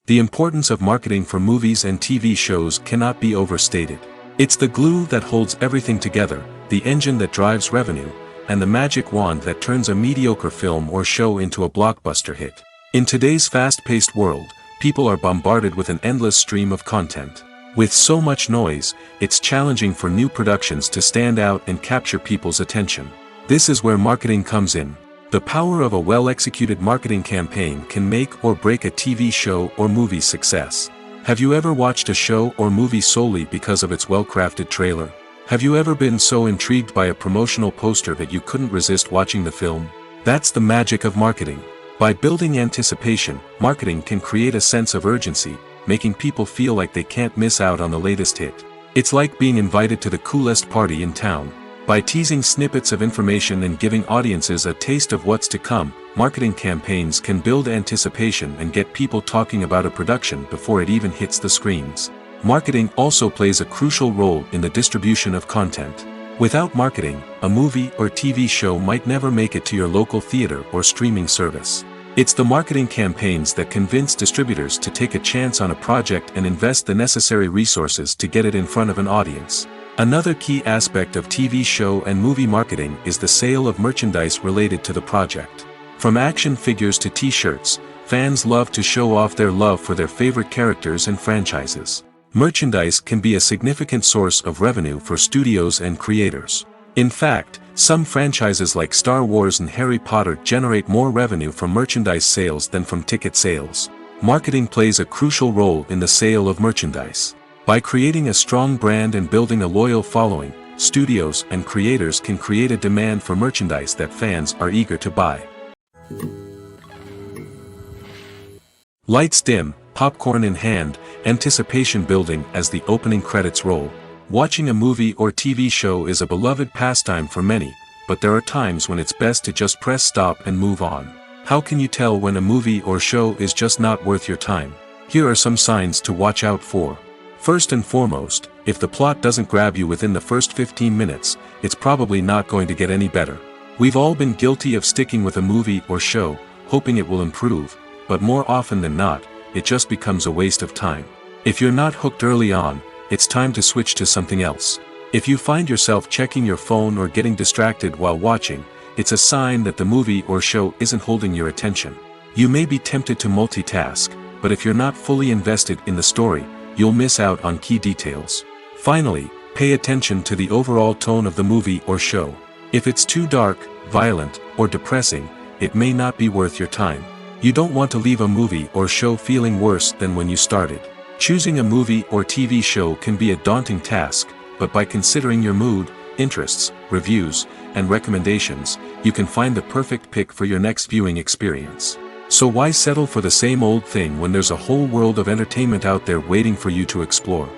The importance of marketing for movies and TV shows cannot be overstated. It's the glue that holds everything together, the engine that drives revenue, and the magic wand that turns a mediocre film or show into a blockbuster hit. In today's fast-paced world, people are bombarded with an endless stream of content. With so much noise, it's challenging for new productions to stand out and capture people's attention. This is where marketing comes in. The power of a well-executed marketing campaign can make or break a TV show or movie's success. Have you ever watched a show or movie solely because of its well-crafted trailer? Have you ever been so intrigued by a promotional poster that you couldn't resist watching the film? That's the magic of marketing. By building anticipation, marketing can create a sense of urgency, making people feel like they can't miss out on the latest hit. It's like being invited to the coolest party in town. By teasing snippets of information and giving audiences a taste of what's to come, marketing campaigns can build anticipation and get people talking about a production before it even hits the screens. Marketing also plays a crucial role in the distribution of content. Without marketing, a movie or TV show might never make it to your local theater or streaming service. It's the marketing campaigns that convince distributors to take a chance on a project and invest the necessary resources to get it in front of an audience. Another key aspect of TV show and movie marketing is the sale of merchandise related to the project. From action figures to t-shirts, fans love to show off their love for their favorite characters and franchises. Merchandise can be a significant source of revenue for studios and creators. In fact, some franchises like Star Wars and Harry Potter generate more revenue from merchandise sales than from ticket sales. Marketing plays a crucial role in the sale of merchandise. By creating a strong brand and building a loyal following, studios and creators can create a demand for merchandise that fans are eager to buy. Lights dim, popcorn in hand, anticipation building as the opening credits roll. Watching a movie or TV show is a beloved pastime for many, but there are times when it's best to just press stop and move on. How can you tell when a movie or show is just not worth your time? Here are some signs to watch out for. First and foremost, if the plot doesn't grab you within the first 15 minutes, it's probably not going to get any better. We've all been guilty of sticking with a movie or show, hoping it will improve, but more often than not, it just becomes a waste of time. If you're not hooked early on, it's time to switch to something else. If you find yourself checking your phone or getting distracted while watching, it's a sign that the movie or show isn't holding your attention. You may be tempted to multitask, but if you're not fully invested in the story, you'll miss out on key details. Finally, pay attention to the overall tone of the movie or show. If it's too dark, violent, or depressing, it may not be worth your time. You don't want to leave a movie or show feeling worse than when you started. Choosing a movie or TV show can be a daunting task, but by considering your mood, interests, reviews, and recommendations, you can find the perfect pick for your next viewing experience. So why settle for the same old thing when there's a whole world of entertainment out there waiting for you to explore?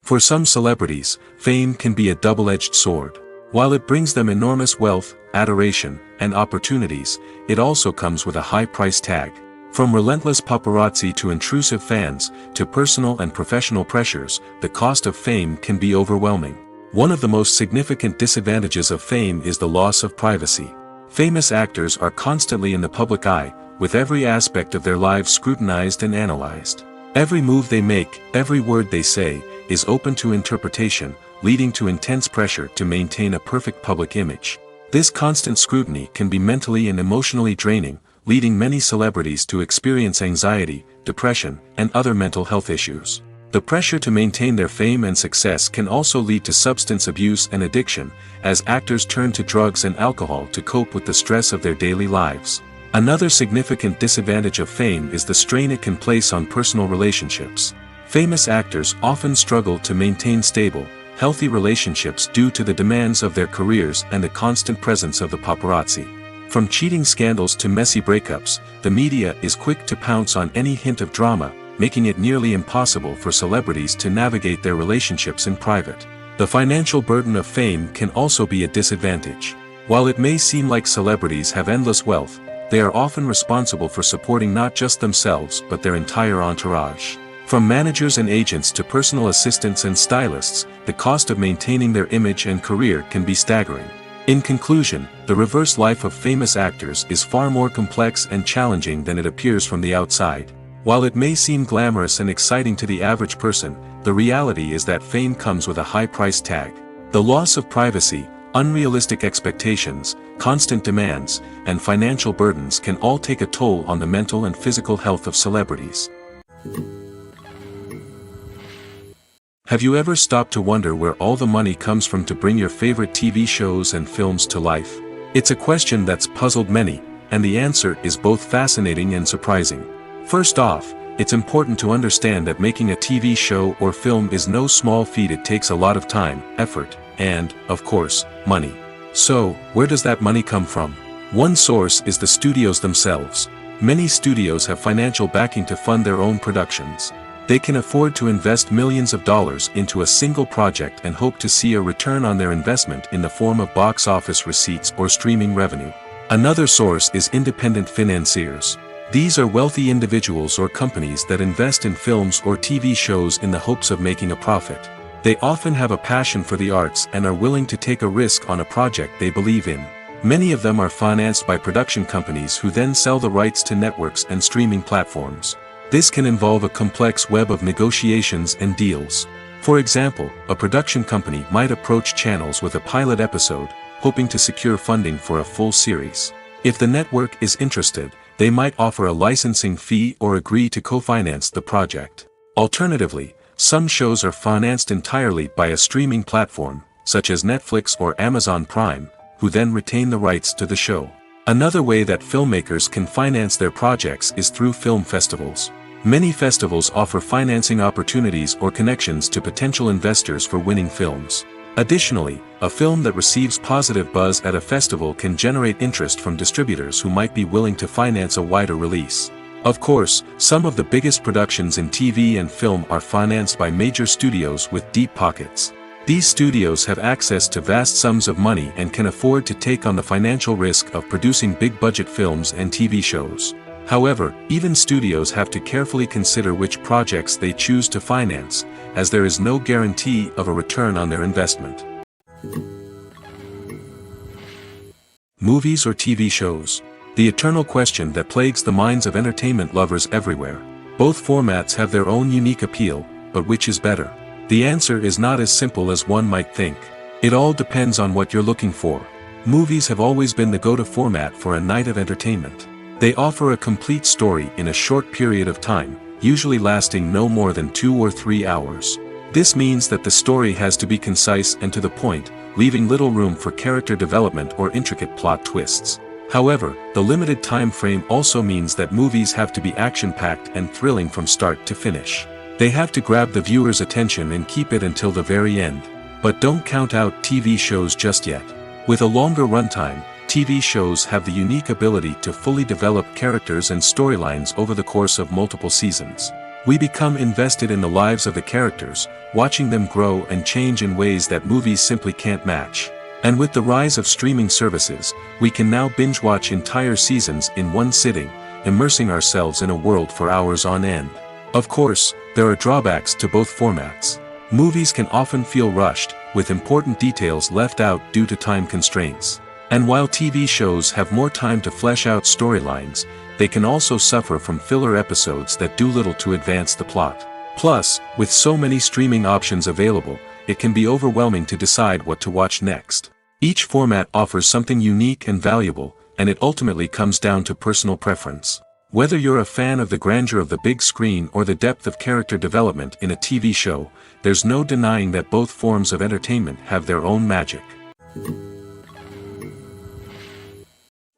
For some celebrities, fame can be a double-edged sword. While it brings them enormous wealth, adoration, and opportunities, it also comes with a high price tag. From relentless paparazzi to intrusive fans, to personal and professional pressures, the cost of fame can be overwhelming. One of the most significant disadvantages of fame is the loss of privacy. Famous actors are constantly in the public eye, with every aspect of their lives scrutinized and analyzed. Every move they make, every word they say, is open to interpretation, leading to intense pressure to maintain a perfect public image. This constant scrutiny can be mentally and emotionally draining, leading many celebrities to experience anxiety, depression, and other mental health issues. The pressure to maintain their fame and success can also lead to substance abuse and addiction, as actors turn to drugs and alcohol to cope with the stress of their daily lives. Another significant disadvantage of fame is the strain it can place on personal relationships. Famous actors often struggle to maintain stable, healthy relationships due to the demands of their careers and the constant presence of the paparazzi. From cheating scandals to messy breakups, the media is quick to pounce on any hint of drama, making it nearly impossible for celebrities to navigate their relationships in private. The financial burden of fame can also be a disadvantage. While it may seem like celebrities have endless wealth, they are often responsible for supporting not just themselves but their entire entourage. From managers and agents to personal assistants and stylists, the cost of maintaining their image and career can be staggering. In conclusion, the reverse life of famous actors is far more complex and challenging than it appears from the outside. While it may seem glamorous and exciting to the average person, the reality is that fame comes with a high price tag. The loss of privacy, unrealistic expectations, constant demands, and financial burdens can all take a toll on the mental and physical health of celebrities. Have you ever stopped to wonder where all the money comes from to bring your favorite TV shows and films to life? It's a question that's puzzled many, and the answer is both fascinating and surprising. First off, it's important to understand that making a TV show or film is no small feat. It takes a lot of time, effort, and, of course, money. So, where does that money come from? One source is the studios themselves. Many studios have financial backing to fund their own productions. They can afford to invest millions of dollars into a single project and hope to see a return on their investment in the form of box office receipts or streaming revenue. Another source is independent financiers. These are wealthy individuals or companies that invest in films or TV shows in the hopes of making a profit. They often have a passion for the arts and are willing to take a risk on a project they believe in. Many of them are financed by production companies who then sell the rights to networks and streaming platforms. This can involve a complex web of negotiations and deals. For example, a production company might approach channels with a pilot episode, hoping to secure funding for a full series. If the network is interested, they might offer a licensing fee or agree to co-finance the project. Alternatively, some shows are financed entirely by a streaming platform, such as Netflix or Amazon Prime, who then retain the rights to the show. Another way that filmmakers can finance their projects is through film festivals. Many festivals offer financing opportunities or connections to potential investors for winning films. Additionally, a film that receives positive buzz at a festival can generate interest from distributors who might be willing to finance a wider release. Of course, some of the biggest productions in TV and film are financed by major studios with deep pockets. These studios have access to vast sums of money and can afford to take on the financial risk of producing big-budget films and TV shows. However, even studios have to carefully consider which projects they choose to finance, as there is no guarantee of a return on their investment. Movies or TV shows? The eternal question that plagues the minds of entertainment lovers everywhere. Both formats have their own unique appeal, but which is better? The answer is not as simple as one might think. It all depends on what you're looking for. Movies have always been the go-to format for a night of entertainment. They offer a complete story in a short period of time, usually lasting no more than 2 or 3 hours. This means that the story has to be concise and to the point, leaving little room for character development or intricate plot twists. However, the limited time frame also means that movies have to be action-packed and thrilling from start to finish. They have to grab the viewer's attention and keep it until the very end. But don't count out TV shows just yet. With a longer runtime, TV shows have the unique ability to fully develop characters and storylines over the course of multiple seasons. We become invested in the lives of the characters, watching them grow and change in ways that movies simply can't match. And with the rise of streaming services, we can now binge-watch entire seasons in one sitting, immersing ourselves in a world for hours on end. Of course, there are drawbacks to both formats. Movies can often feel rushed, with important details left out due to time constraints. And while TV shows have more time to flesh out storylines, they can also suffer from filler episodes that do little to advance the plot. Plus, with so many streaming options available, it can be overwhelming to decide what to watch next. Each format offers something unique and valuable, and it ultimately comes down to personal preference. Whether you're a fan of the grandeur of the big screen or the depth of character development in a TV show, there's no denying that both forms of entertainment have their own magic.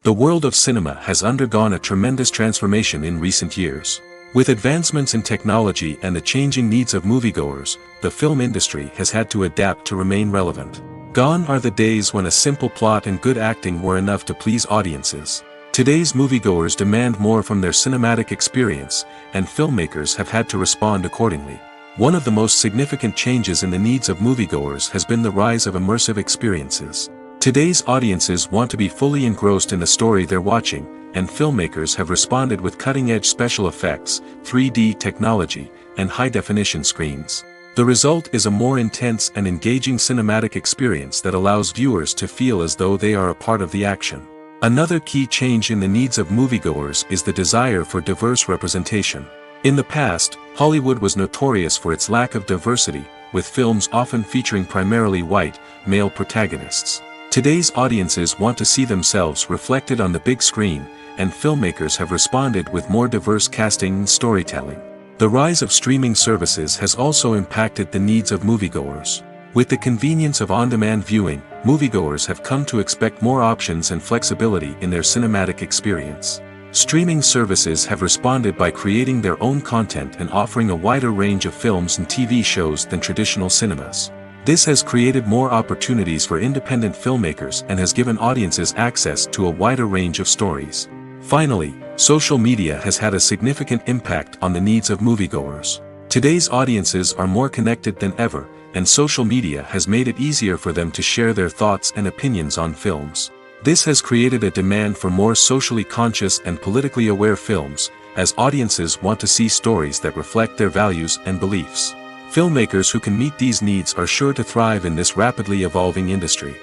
The world of cinema has undergone a tremendous transformation in recent years. With advancements in technology and the changing needs of moviegoers, the film industry has had to adapt to remain relevant. Gone are the days when a simple plot and good acting were enough to please audiences. Today's moviegoers demand more from their cinematic experience, and filmmakers have had to respond accordingly. One of the most significant changes in the needs of moviegoers has been the rise of immersive experiences. Today's audiences want to be fully engrossed in the story they're watching, and filmmakers have responded with cutting-edge special effects, 3D technology, and high-definition screens. The result is a more intense and engaging cinematic experience that allows viewers to feel as though they are a part of the action. Another key change in the needs of moviegoers is the desire for diverse representation. In the past, Hollywood was notorious for its lack of diversity, with films often featuring primarily white, male protagonists. Today's audiences want to see themselves reflected on the big screen, and filmmakers have responded with more diverse casting and storytelling. The rise of streaming services has also impacted the needs of moviegoers. With the convenience of on-demand viewing, moviegoers have come to expect more options and flexibility in their cinematic experience. Streaming services have responded by creating their own content and offering a wider range of films and TV shows than traditional cinemas. This has created more opportunities for independent filmmakers and has given audiences access to a wider range of stories. Finally, social media has had a significant impact on the needs of moviegoers. Today's audiences are more connected than ever, and social media has made it easier for them to share their thoughts and opinions on films. This has created a demand for more socially conscious and politically aware films, as audiences want to see stories that reflect their values and beliefs. Filmmakers who can meet these needs are sure to thrive in this rapidly evolving industry.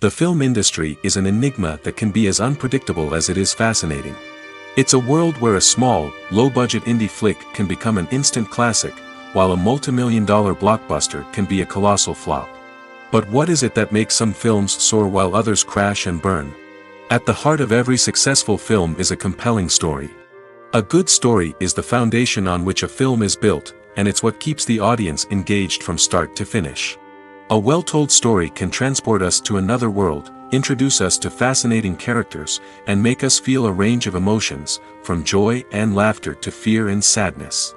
The film industry is an enigma that can be as unpredictable as it is fascinating. It's a world where a small, low-budget indie flick can become an instant classic, while a multi-million-dollar blockbuster can be a colossal flop. But what is it that makes some films soar while others crash and burn? At the heart of every successful film is a compelling story. A good story is the foundation on which a film is built, and it's what keeps the audience engaged from start to finish. A well-told story can transport us to another world, introduce us to fascinating characters, and make us feel a range of emotions, from joy and laughter to fear and sadness.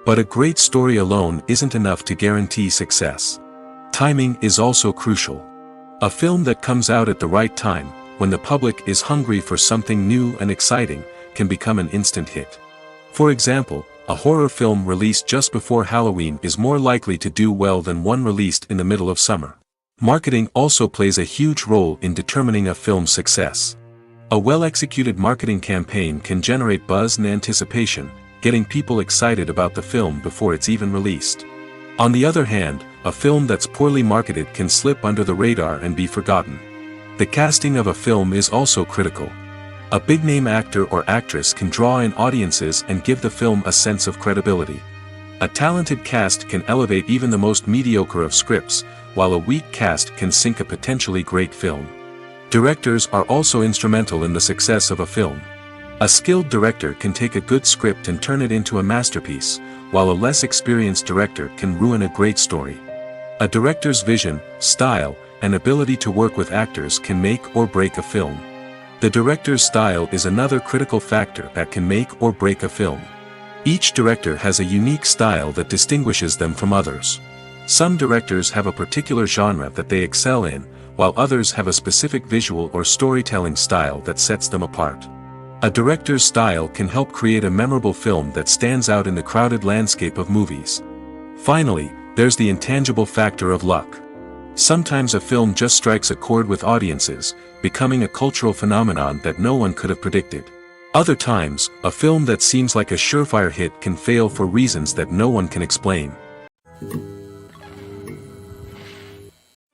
But a great story alone isn't enough to guarantee success. Timing is also crucial. A film that comes out at the right time, when the public is hungry for something new and exciting, can become an instant hit. For example, a horror film released just before Halloween is more likely to do well than one released in the middle of summer. Marketing also plays a huge role in determining a film's success. A well-executed marketing campaign can generate buzz and anticipation, getting people excited about the film before it's even released. On the other hand, a film that's poorly marketed can slip under the radar and be forgotten. The casting of a film is also critical. A big-name actor or actress can draw in audiences and give the film a sense of credibility. A talented cast can elevate even the most mediocre of scripts, while a weak cast can sink a potentially great film. Directors are also instrumental in the success of a film. A skilled director can take a good script and turn it into a masterpiece, while a less experienced director can ruin a great story. A director's vision, style, and ability to work with actors can make or break a film. The director's style is another critical factor that can make or break a film. Each director has a unique style that distinguishes them from others. Some directors have a particular genre that they excel in, while others have a specific visual or storytelling style that sets them apart. A director's style can help create a memorable film that stands out in the crowded landscape of movies. Finally, there's the intangible factor of luck. Sometimes a film just strikes a chord with audiences, becoming a cultural phenomenon that no one could have predicted. Other times, a film that seems like a surefire hit can fail for reasons that no one can explain.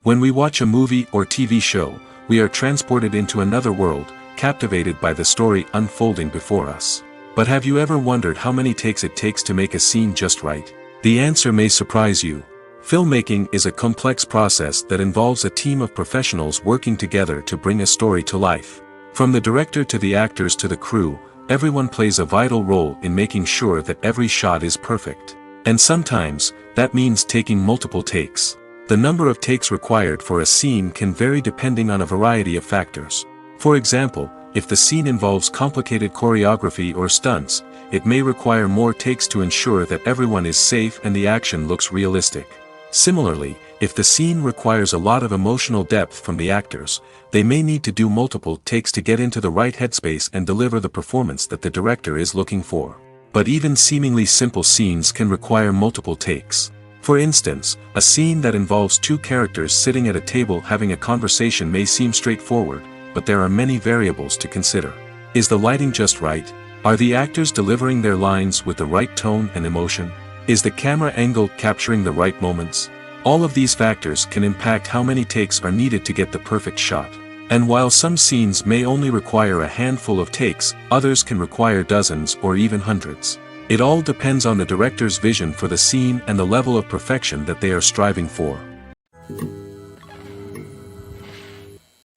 When we watch a movie or TV show, we are transported into another world, captivated by the story unfolding before us. But have you ever wondered how many takes it takes to make a scene just right? The answer may surprise you. Filmmaking is a complex process that involves a team of professionals working together to bring a story to life. From the director to the actors to the crew, everyone plays a vital role in making sure that every shot is perfect. And sometimes, that means taking multiple takes. The number of takes required for a scene can vary depending on a variety of factors. For example, if the scene involves complicated choreography or stunts, it may require more takes to ensure that everyone is safe and the action looks realistic. Similarly, if the scene requires a lot of emotional depth from the actors, they may need to do multiple takes to get into the right headspace and deliver the performance that the director is looking for. But even seemingly simple scenes can require multiple takes. For instance, a scene that involves two characters sitting at a table having a conversation may seem straightforward, but there are many variables to consider. Is the lighting just right? Are the actors delivering their lines with the right tone and emotion? Is the camera angle capturing the right moments? All of these factors can impact how many takes are needed to get the perfect shot. And while some scenes may only require a handful of takes, others can require dozens or even hundreds. It all depends on the director's vision for the scene and the level of perfection that they are striving for.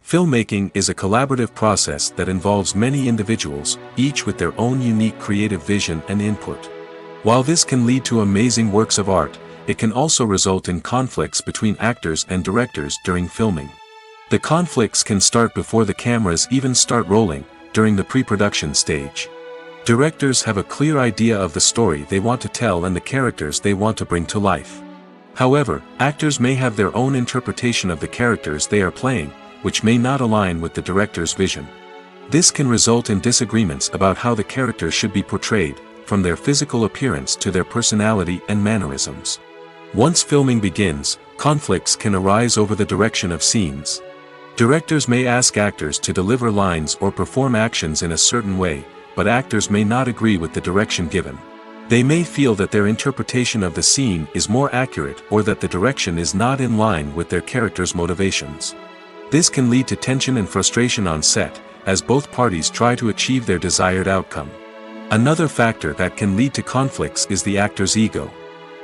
Filmmaking is a collaborative process that involves many individuals, each with their own unique creative vision and input. While this can lead to amazing works of art, it can also result in conflicts between actors and directors during filming. The conflicts can start before the cameras even start rolling, during the pre-production stage. Directors have a clear idea of the story they want to tell and the characters they want to bring to life. However, actors may have their own interpretation of the characters they are playing, which may not align with the director's vision. This can result in disagreements about how the characters should be portrayed, from their physical appearance to their personality and mannerisms. Once filming begins, conflicts can arise over the direction of scenes. Directors may ask actors to deliver lines or perform actions in a certain way, but actors may not agree with the direction given. They may feel that their interpretation of the scene is more accurate or that the direction is not in line with their character's motivations. This can lead to tension and frustration on set, as both parties try to achieve their desired outcome. Another factor that can lead to conflicts is the actor's ego.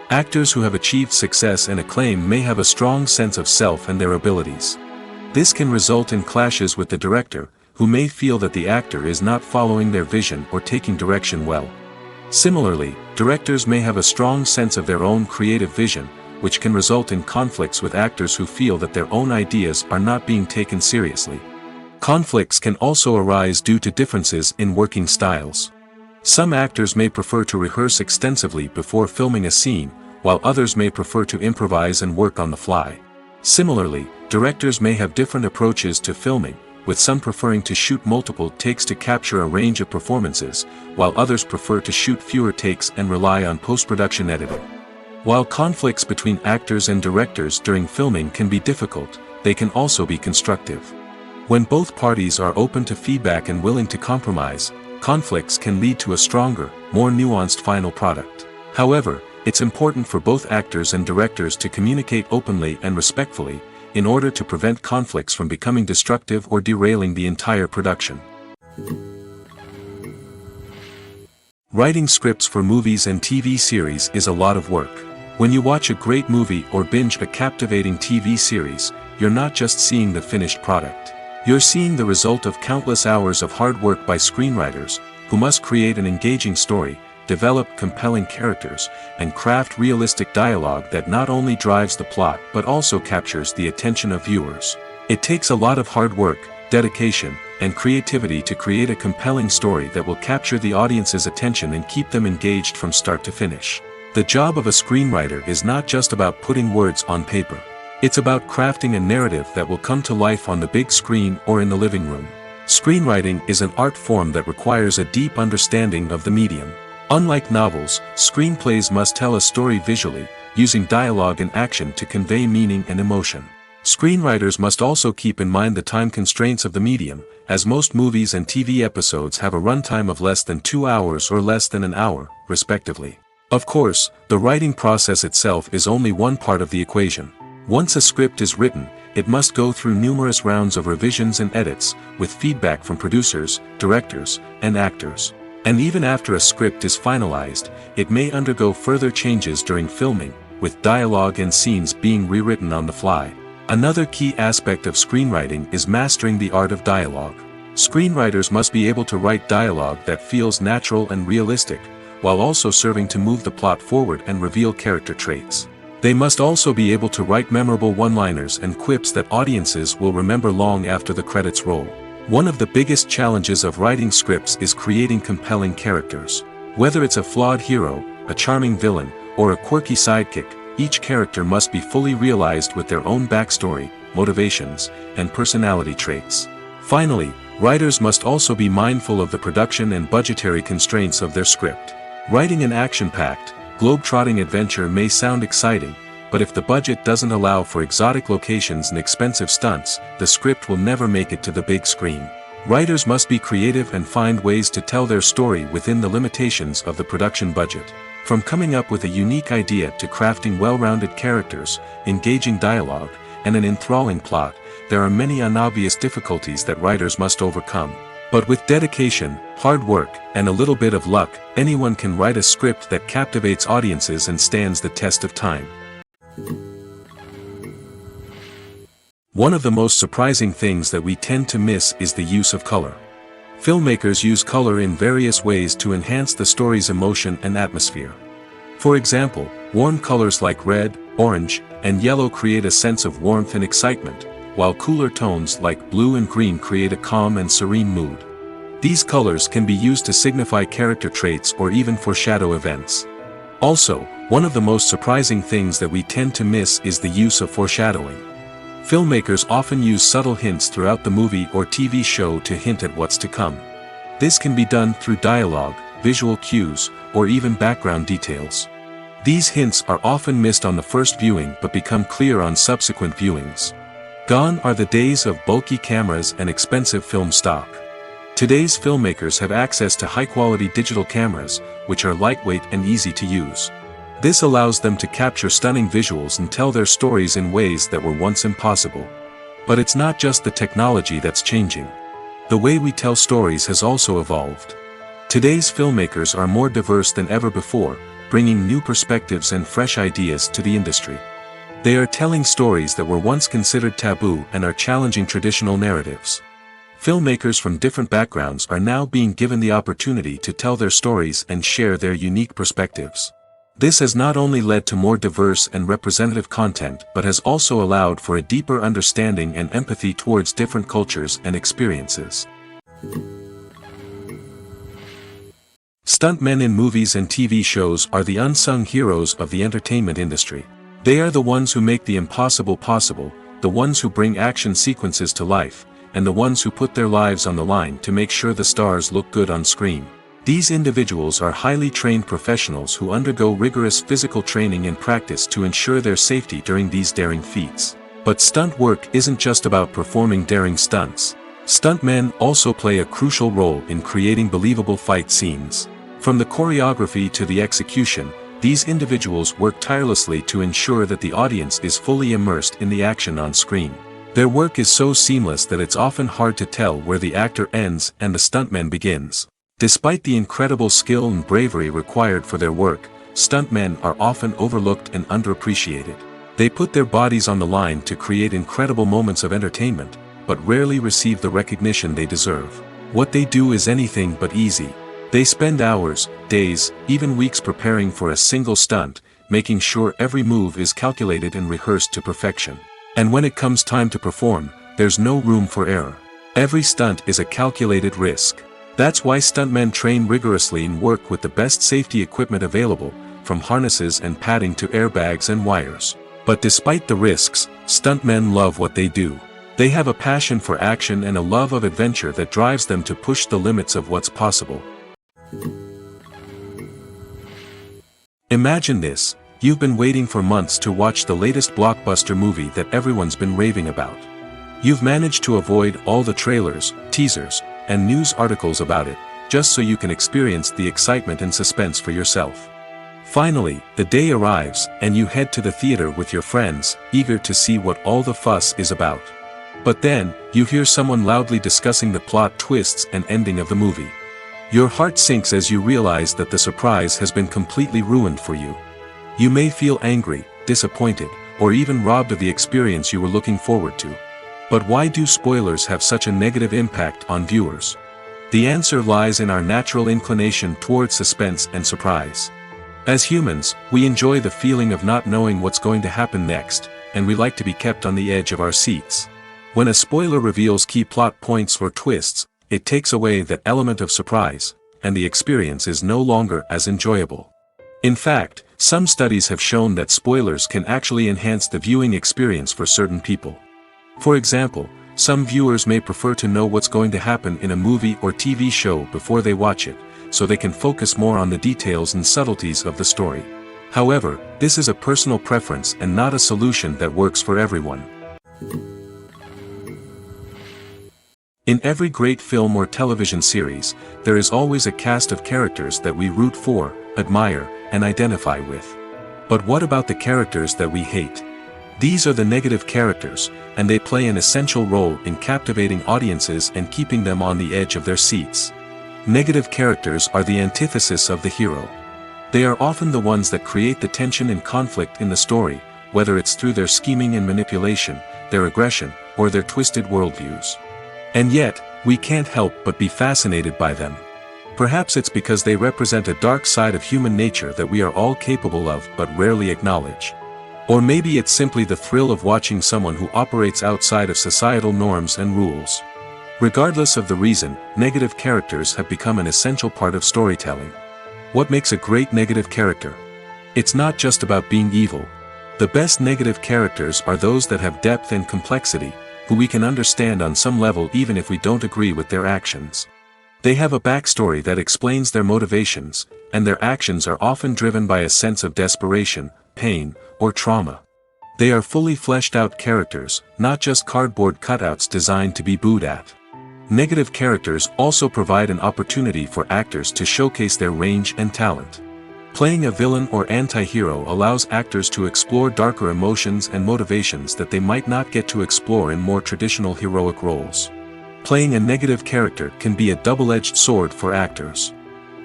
Actors who have achieved success and acclaim may have a strong sense of self and their abilities. This can result in clashes with the director, who may feel that the actor is not following their vision or taking direction well. Similarly, directors may have a strong sense of their own creative vision, which can result in conflicts with actors who feel that their own ideas are not being taken seriously. Conflicts can also arise due to differences in working styles. Some actors may prefer to rehearse extensively before filming a scene, while others may prefer to improvise and work on the fly. Similarly, directors may have different approaches to filming, with some preferring to shoot multiple takes to capture a range of performances, while others prefer to shoot fewer takes and rely on post-production editing. While conflicts between actors and directors during filming can be difficult, they can also be constructive. When both parties are open to feedback and willing to compromise, conflicts can lead to a stronger, more nuanced final product. However, it's important for both actors and directors to communicate openly and respectfully, in order to prevent conflicts from becoming destructive or derailing the entire production. Writing scripts for movies and TV series is a lot of work. When you watch a great movie or binge a captivating TV series, you're not just seeing the finished product. You're seeing the result of countless hours of hard work by screenwriters, who must create an engaging story, develop compelling characters, and craft realistic dialogue that not only drives the plot but also captures the attention of viewers. It takes a lot of hard work, dedication, and creativity to create a compelling story that will capture the audience's attention and keep them engaged from start to finish. The job of a screenwriter is not just about putting words on paper. It's about crafting a narrative that will come to life on the big screen or in the living room. Screenwriting is an art form that requires a deep understanding of the medium. Unlike novels, screenplays must tell a story visually, using dialogue and action to convey meaning and emotion. Screenwriters must also keep in mind the time constraints of the medium, as most movies and TV episodes have a runtime of less than 2 hours or less than an hour, respectively. Of course, the writing process itself is only one part of the equation. Once a script is written, it must go through numerous rounds of revisions and edits, with feedback from producers, directors, and actors. And even after a script is finalized, it may undergo further changes during filming, with dialogue and scenes being rewritten on the fly. Another key aspect of screenwriting is mastering the art of dialogue. Screenwriters must be able to write dialogue that feels natural and realistic, while also serving to move the plot forward and reveal character traits. They must also be able to write memorable one-liners and quips that audiences will remember long after the credits roll. One of the biggest challenges of writing scripts is creating compelling characters. Whether it's a flawed hero, a charming villain, or a quirky sidekick, each character must be fully realized with their own backstory, motivations, and personality traits. Finally, writers must also be mindful of the production and budgetary constraints of their script. Writing an action-packed, globe-trotting adventure may sound exciting, but if the budget doesn't allow for exotic locations and expensive stunts, the script will never make it to the big screen. Writers must be creative and find ways to tell their story within the limitations of the production budget. From coming up with a unique idea to crafting well-rounded characters, engaging dialogue, and an enthralling plot, there are many unobvious difficulties that writers must overcome. But with dedication, hard work, and a little bit of luck, anyone can write a script that captivates audiences and stands the test of time. One of the most surprising things that we tend to miss is the use of color. Filmmakers use color in various ways to enhance the story's emotion and atmosphere. For example, warm colors like red, orange, and yellow create a sense of warmth and excitement, while cooler tones like blue and green create a calm and serene mood. These colors can be used to signify character traits or even foreshadow events. Also, one of the most surprising things that we tend to miss is the use of foreshadowing. Filmmakers often use subtle hints throughout the movie or TV show to hint at what's to come. This can be done through dialogue, visual cues, or even background details. These hints are often missed on the first viewing but become clear on subsequent viewings. Gone are the days of bulky cameras and expensive film stock. Today's filmmakers have access to high-quality digital cameras, which are lightweight and easy to use. This allows them to capture stunning visuals and tell their stories in ways that were once impossible. But it's not just the technology that's changing. The way we tell stories has also evolved. Today's filmmakers are more diverse than ever before, bringing new perspectives and fresh ideas to the industry. They are telling stories that were once considered taboo and are challenging traditional narratives. Filmmakers from different backgrounds are now being given the opportunity to tell their stories and share their unique perspectives. This has not only led to more diverse and representative content but has also allowed for a deeper understanding and empathy towards different cultures and experiences. Stuntmen in movies and TV shows are the unsung heroes of the entertainment industry. They are the ones who make the impossible possible, the ones who bring action sequences to life, and the ones who put their lives on the line to make sure the stars look good on screen. These individuals are highly trained professionals who undergo rigorous physical training and practice to ensure their safety during these daring feats. But stunt work isn't just about performing daring stunts. Stuntmen also play a crucial role in creating believable fight scenes. From the choreography to the execution, these individuals work tirelessly to ensure that the audience is fully immersed in the action on screen. Their work is so seamless that it's often hard to tell where the actor ends and the stuntman begins. Despite the incredible skill and bravery required for their work, stuntmen are often overlooked and underappreciated. They put their bodies on the line to create incredible moments of entertainment, but rarely receive the recognition they deserve. What they do is anything but easy. They spend hours, days, even weeks preparing for a single stunt, making sure every move is calculated and rehearsed to perfection. And when it comes time to perform, there's no room for error. Every stunt is a calculated risk. That's why stuntmen train rigorously and work with the best safety equipment available, from harnesses and padding to airbags and wires. But despite the risks, stuntmen love what they do. They have a passion for action and a love of adventure that drives them to push the limits of what's possible. Imagine this: you've been waiting for months to watch the latest blockbuster movie that everyone's been raving about. You've managed to avoid all the trailers, teasers, and news articles about it, just so you can experience the excitement and suspense for yourself. Finally, the day arrives, and you head to the theater with your friends, eager to see what all the fuss is about. But then, you hear someone loudly discussing the plot twists and ending of the movie. Your heart sinks as you realize that the surprise has been completely ruined for you. You may feel angry, disappointed, or even robbed of the experience you were looking forward to. But why do spoilers have such a negative impact on viewers? The answer lies in our natural inclination towards suspense and surprise. As humans, we enjoy the feeling of not knowing what's going to happen next, and we like to be kept on the edge of our seats. When a spoiler reveals key plot points or twists, it takes away that element of surprise, and the experience is no longer as enjoyable. In fact, some studies have shown that spoilers can actually enhance the viewing experience for certain people. For example, some viewers may prefer to know what's going to happen in a movie or TV show before they watch it, so they can focus more on the details and subtleties of the story. However, this is a personal preference and not a solution that works for everyone. In every great film or television series, there is always a cast of characters that we root for, admire, and identify with. But what about the characters that we hate? These are the negative characters, and they play an essential role in captivating audiences and keeping them on the edge of their seats. Negative characters are the antithesis of the hero. They are often the ones that create the tension and conflict in the story, whether it's through their scheming and manipulation, their aggression, or their twisted worldviews. And yet, we can't help but be fascinated by them. Perhaps it's because they represent a dark side of human nature that we are all capable of but rarely acknowledge. Or maybe it's simply the thrill of watching someone who operates outside of societal norms and rules. Regardless of the reason, negative characters have become an essential part of storytelling. What makes a great negative character? It's not just about being evil. The best negative characters are those that have depth and complexity, who we can understand on some level even if we don't agree with their actions. They have a backstory that explains their motivations, and their actions are often driven by a sense of desperation, pain, or trauma. They are fully fleshed out characters, not just cardboard cutouts designed to be booed at. Negative characters also provide an opportunity for actors to showcase their range and talent. Playing a villain or anti-hero allows actors to explore darker emotions and motivations that they might not get to explore in more traditional heroic roles. Playing a negative character can be a double-edged sword for actors.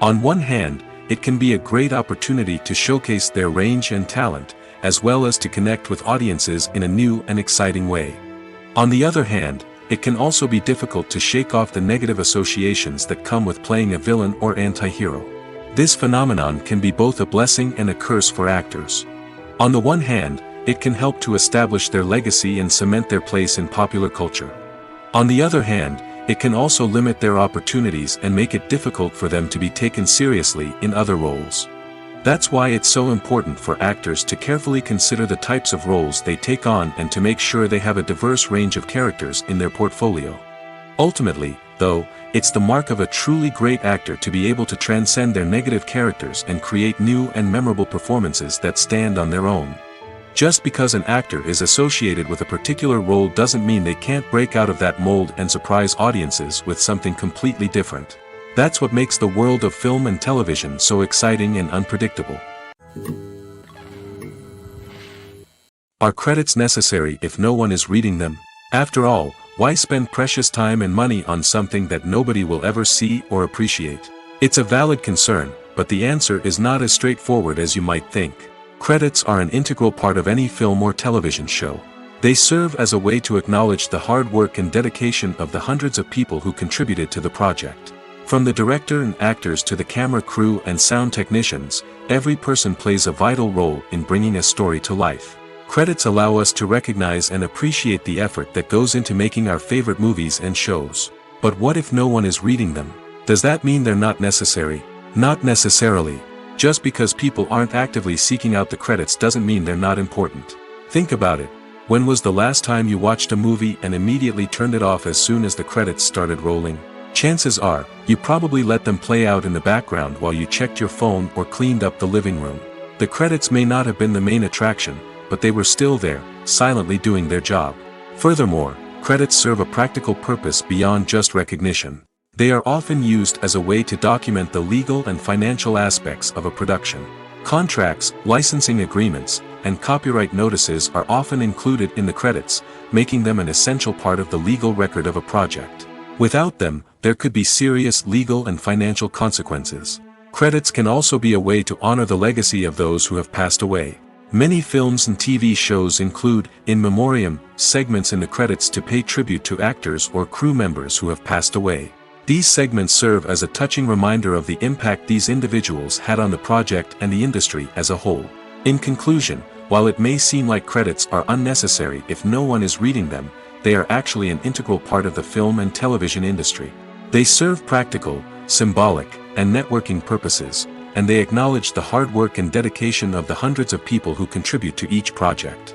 On one hand, it can be a great opportunity to showcase their range and talent, as well as to connect with audiences in a new and exciting way. On the other hand, it can also be difficult to shake off the negative associations that come with playing a villain or anti-hero. This phenomenon can be both a blessing and a curse for actors. On the one hand, it can help to establish their legacy and cement their place in popular culture. On the other hand, it can also limit their opportunities and make it difficult for them to be taken seriously in other roles. That's why it's so important for actors to carefully consider the types of roles they take on and to make sure they have a diverse range of characters in their portfolio. Ultimately, though, it's the mark of a truly great actor to be able to transcend their negative characters and create new and memorable performances that stand on their own. Just because an actor is associated with a particular role doesn't mean they can't break out of that mold and surprise audiences with something completely different. That's what makes the world of film and television so exciting and unpredictable. Are credits necessary if no one is reading them? After all, why spend precious time and money on something that nobody will ever see or appreciate? It's a valid concern, but the answer is not as straightforward as you might think. Credits are an integral part of any film or television show. They serve as a way to acknowledge the hard work and dedication of the hundreds of people who contributed to the project. From the director and actors to the camera crew and sound technicians, every person plays a vital role in bringing a story to life. Credits allow us to recognize and appreciate the effort that goes into making our favorite movies and shows. But what if no one is reading them? Does that mean they're not necessary? Not necessarily. Just because people aren't actively seeking out the credits doesn't mean they're not important. Think about it. When was the last time you watched a movie and immediately turned it off as soon as the credits started rolling? Chances are, you probably let them play out in the background while you checked your phone or cleaned up the living room. The credits may not have been the main attraction, but they were still there, silently doing their job. Furthermore, credits serve a practical purpose beyond just recognition. They are often used as a way to document the legal and financial aspects of a production. Contracts, licensing agreements, and copyright notices are often included in the credits, making them an essential part of the legal record of a project. Without them, there could be serious legal and financial consequences. Credits can also be a way to honor the legacy of those who have passed away. Many films and TV shows include, in memoriam, segments in the credits to pay tribute to actors or crew members who have passed away. These segments serve as a touching reminder of the impact these individuals had on the project and the industry as a whole. In conclusion, while it may seem like credits are unnecessary if no one is reading them, they are actually an integral part of the film and television industry. They serve practical, symbolic, and networking purposes, and they acknowledge the hard work and dedication of the hundreds of people who contribute to each project.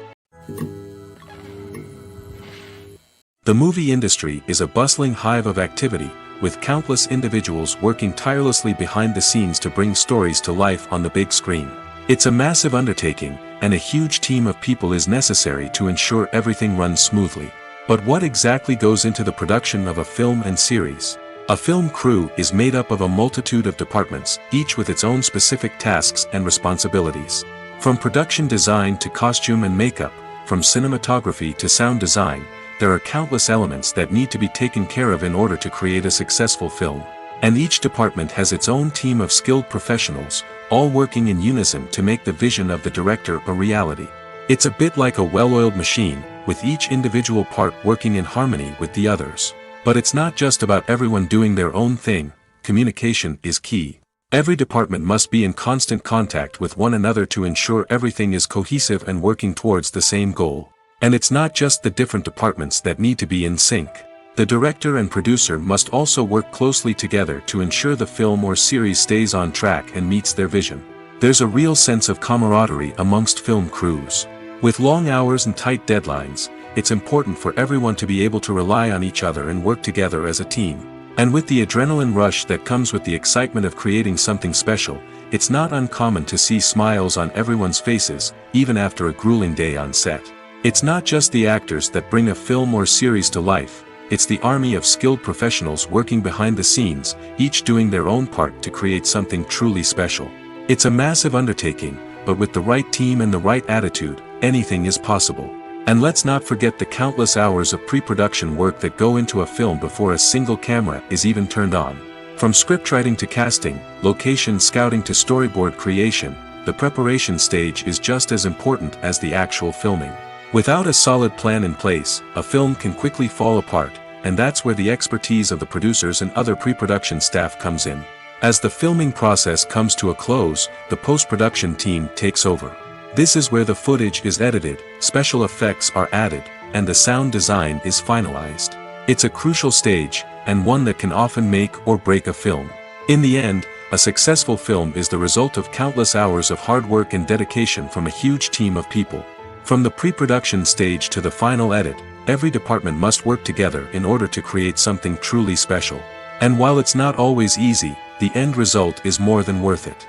The movie industry is a bustling hive of activity, with countless individuals working tirelessly behind the scenes to bring stories to life on the big screen. It's a massive undertaking, and a huge team of people is necessary to ensure everything runs smoothly. But what exactly goes into the production of a film and series? A film crew is made up of a multitude of departments, each with its own specific tasks and responsibilities. From production design to costume and makeup, from cinematography to sound design, there are countless elements that need to be taken care of in order to create a successful film. And each department has its own team of skilled professionals, all working in unison to make the vision of the director a reality. It's a bit like a well-oiled machine, with each individual part working in harmony with the others. But it's not just about everyone doing their own thing. Communication is key. Every department must be in constant contact with one another to ensure everything is cohesive and working towards the same goal. And it's not just the different departments that need to be in sync. The director and producer must also work closely together to ensure the film or series stays on track and meets their vision. There's a real sense of camaraderie amongst film crews. With long hours and tight deadlines, it's important for everyone to be able to rely on each other and work together as a team. And with the adrenaline rush that comes with the excitement of creating something special, it's not uncommon to see smiles on everyone's faces, even after a grueling day on set. It's not just the actors that bring a film or series to life, it's the army of skilled professionals working behind the scenes, each doing their own part to create something truly special. It's a massive undertaking, but with the right team and the right attitude, anything is possible. And let's not forget the countless hours of pre-production work that go into a film before a single camera is even turned on. From scriptwriting to casting, location scouting to storyboard creation, the preparation stage is just as important as the actual filming. Without a solid plan in place, a film can quickly fall apart, and that's where the expertise of the producers and other pre-production staff comes in. As the filming process comes to a close, the post-production team takes over. This is where the footage is edited, special effects are added, and the sound design is finalized. It's a crucial stage, and one that can often make or break a film. In the end, a successful film is the result of countless hours of hard work and dedication from a huge team of people. From the pre-production stage to the final edit, every department must work together in order to create something truly special. And while it's not always easy, the end result is more than worth it.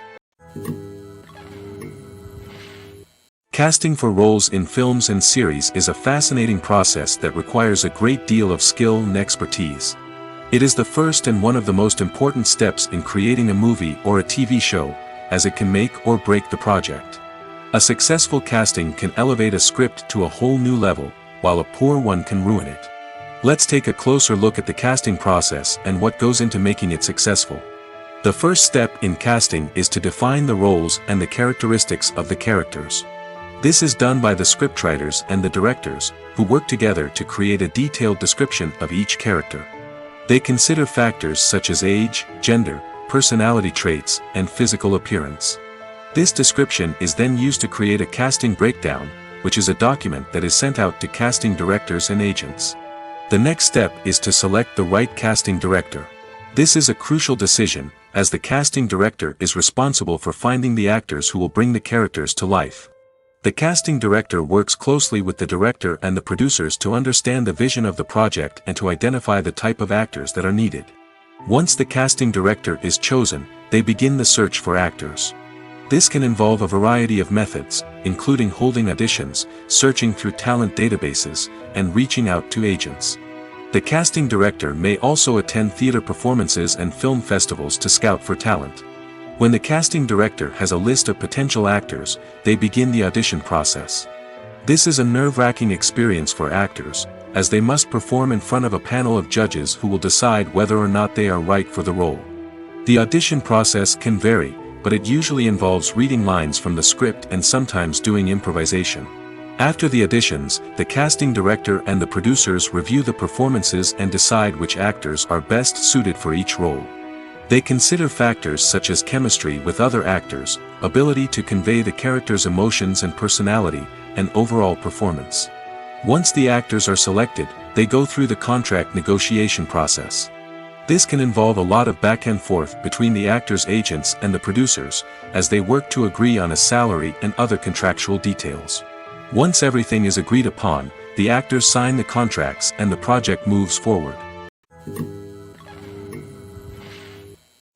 Casting for roles in films and series is a fascinating process that requires a great deal of skill and expertise. It is the first and one of the most important steps in creating a movie or a TV show, as it can make or break the project. A successful casting can elevate a script to a whole new level, while a poor one can ruin it. Let's take a closer look at the casting process and what goes into making it successful. The first step in casting is to define the roles and the characteristics of the characters. This is done by the scriptwriters and the directors, who work together to create a detailed description of each character. They consider factors such as age, gender, personality traits, and physical appearance. This description is then used to create a casting breakdown, which is a document that is sent out to casting directors and agents. The next step is to select the right casting director. This is a crucial decision, as the casting director is responsible for finding the actors who will bring the characters to life. The casting director works closely with the director and the producers to understand the vision of the project and to identify the type of actors that are needed. Once the casting director is chosen, they begin the search for actors. This can involve a variety of methods, including holding auditions, searching through talent databases, and reaching out to agents. The casting director may also attend theater performances and film festivals to scout for talent. When the casting director has a list of potential actors, they begin the audition process. This is a nerve-wracking experience for actors, as they must perform in front of a panel of judges who will decide whether or not they are right for the role. The audition process can vary, but it usually involves reading lines from the script and sometimes doing improvisation. After the auditions, the casting director and the producers review the performances and decide which actors are best suited for each role. They consider factors such as chemistry with other actors, ability to convey the character's emotions and personality, and overall performance. Once the actors are selected, they go through the contract negotiation process. This can involve a lot of back and forth between the actors' agents and the producers, as they work to agree on a salary and other contractual details. Once everything is agreed upon, the actors sign the contracts and the project moves forward.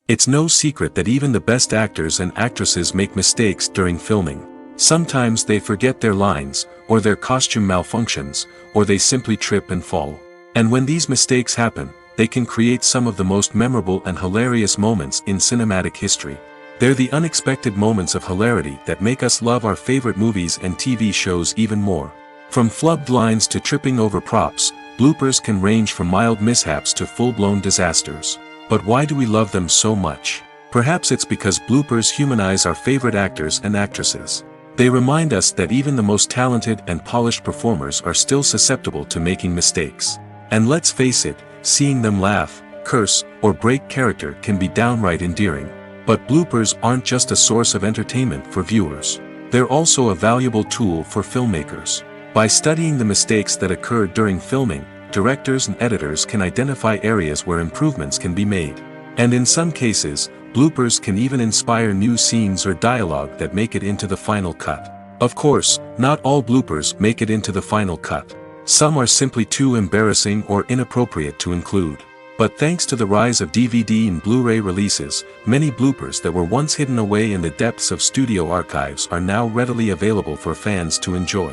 It's no secret that even the best actors and actresses make mistakes during filming. Sometimes they forget their lines, or their costume malfunctions, or they simply trip and fall. And when these mistakes happen, they can create some of the most memorable and hilarious moments in cinematic history. They're the unexpected moments of hilarity that make us love our favorite movies and TV shows even more. From flubbed lines to tripping over props, bloopers can range from mild mishaps to full-blown disasters. But why do we love them so much? Perhaps it's because bloopers humanize our favorite actors and actresses. They remind us that even the most talented and polished performers are still susceptible to making mistakes. And let's face it, seeing them laugh, curse, or break character can be downright endearing. But bloopers aren't just a source of entertainment for viewers. They're also a valuable tool for filmmakers. By studying the mistakes that occurred during filming, directors and editors can identify areas where improvements can be made. And in some cases, bloopers can even inspire new scenes or dialogue that make it into the final cut. Of course, not all bloopers make it into the final cut. Some are simply too embarrassing or inappropriate to include. But thanks to the rise of DVD and Blu-ray releases, many bloopers that were once hidden away in the depths of studio archives are now readily available for fans to enjoy.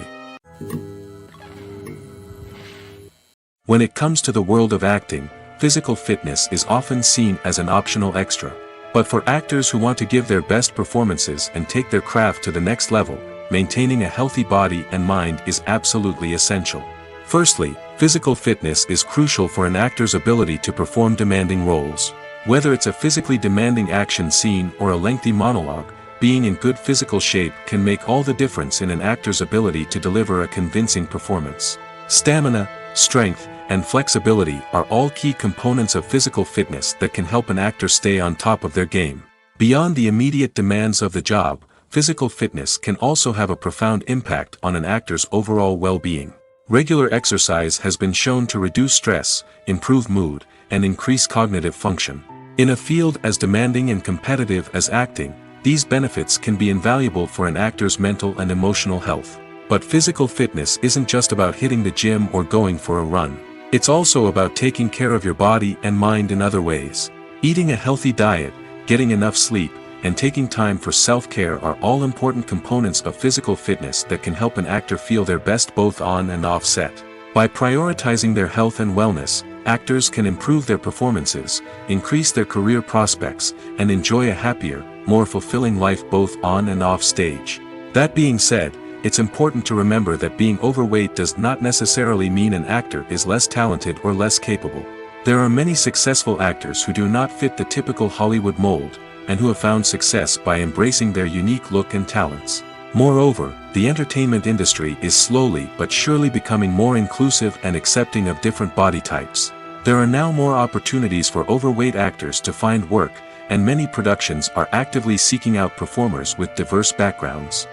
When it comes to the world of acting, physical fitness is often seen as an optional extra. But for actors who want to give their best performances and take their craft to the next level, maintaining a healthy body and mind is absolutely essential. Firstly, physical fitness is crucial for an actor's ability to perform demanding roles. Whether it's a physically demanding action scene or a lengthy monologue, being in good physical shape can make all the difference in an actor's ability to deliver a convincing performance. Stamina, strength, and flexibility are all key components of physical fitness that can help an actor stay on top of their game. Beyond the immediate demands of the job, physical fitness can also have a profound impact on an actor's overall well-being. Regular exercise has been shown to reduce stress, improve mood, and increase cognitive function. In a field as demanding and competitive as acting, these benefits can be invaluable for an actor's mental and emotional health. But physical fitness isn't just about hitting the gym or going for a run. It's also about taking care of your body and mind in other ways. Eating a healthy diet, getting enough sleep, and taking time for self-care are all important components of physical fitness that can help an actor feel their best both on and off set. By prioritizing their health and wellness, actors can improve their performances, increase their career prospects, and enjoy a happier, more fulfilling life both on and off stage. That being said, it's important to remember that being overweight does not necessarily mean an actor is less talented or less capable. There are many successful actors who do not fit the typical Hollywood mold, and who have found success by embracing their unique look and talents. Moreover, the entertainment industry is slowly but surely becoming more inclusive and accepting of different body types. There are now more opportunities for overweight actors to find work, and many productions are actively seeking out performers with diverse backgrounds.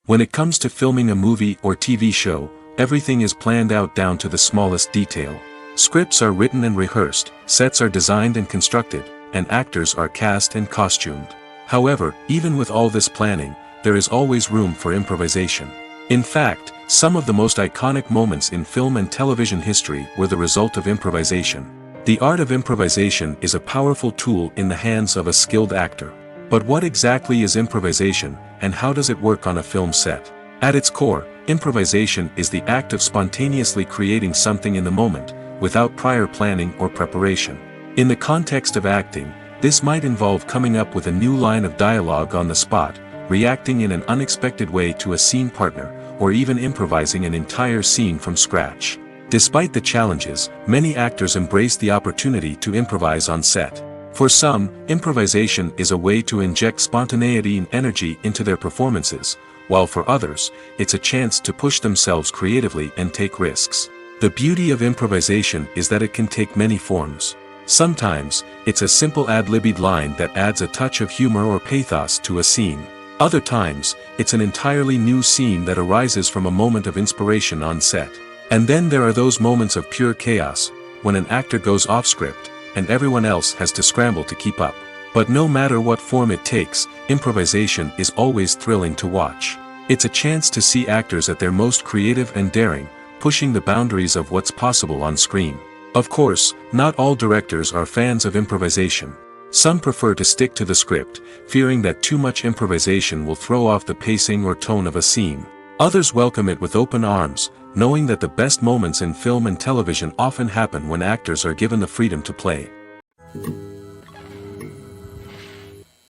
When it comes to filming a movie or TV show, everything is planned out down to the smallest detail. Scripts are written and rehearsed, sets are designed and constructed, and actors are cast and costumed. However, even with all this planning, there is always room for improvisation. In fact, some of the most iconic moments in film and television history were the result of improvisation. The art of improvisation is a powerful tool in the hands of a skilled actor. But what exactly is improvisation, and how does it work on a film set? At its core, improvisation is the act of spontaneously creating something in the moment, without prior planning or preparation. In the context of acting, this might involve coming up with a new line of dialogue on the spot, reacting in an unexpected way to a scene partner, or even improvising an entire scene from scratch. Despite the challenges, many actors embrace the opportunity to improvise on set. For some, improvisation is a way to inject spontaneity and energy into their performances, while for others, it's a chance to push themselves creatively and take risks. The beauty of improvisation is that it can take many forms. Sometimes, it's a simple ad-libbed line that adds a touch of humor or pathos to a scene. Other times, it's an entirely new scene that arises from a moment of inspiration on set. And then there are those moments of pure chaos, when an actor goes off script, and everyone else has to scramble to keep up. But no matter what form it takes, improvisation is always thrilling to watch. It's a chance to see actors at their most creative and daring, pushing the boundaries of what's possible on screen. Of course, not all directors are fans of improvisation. Some prefer to stick to the script, fearing that too much improvisation will throw off the pacing or tone of a scene. Others welcome it with open arms, knowing that the best moments in film and television often happen when actors are given the freedom to play.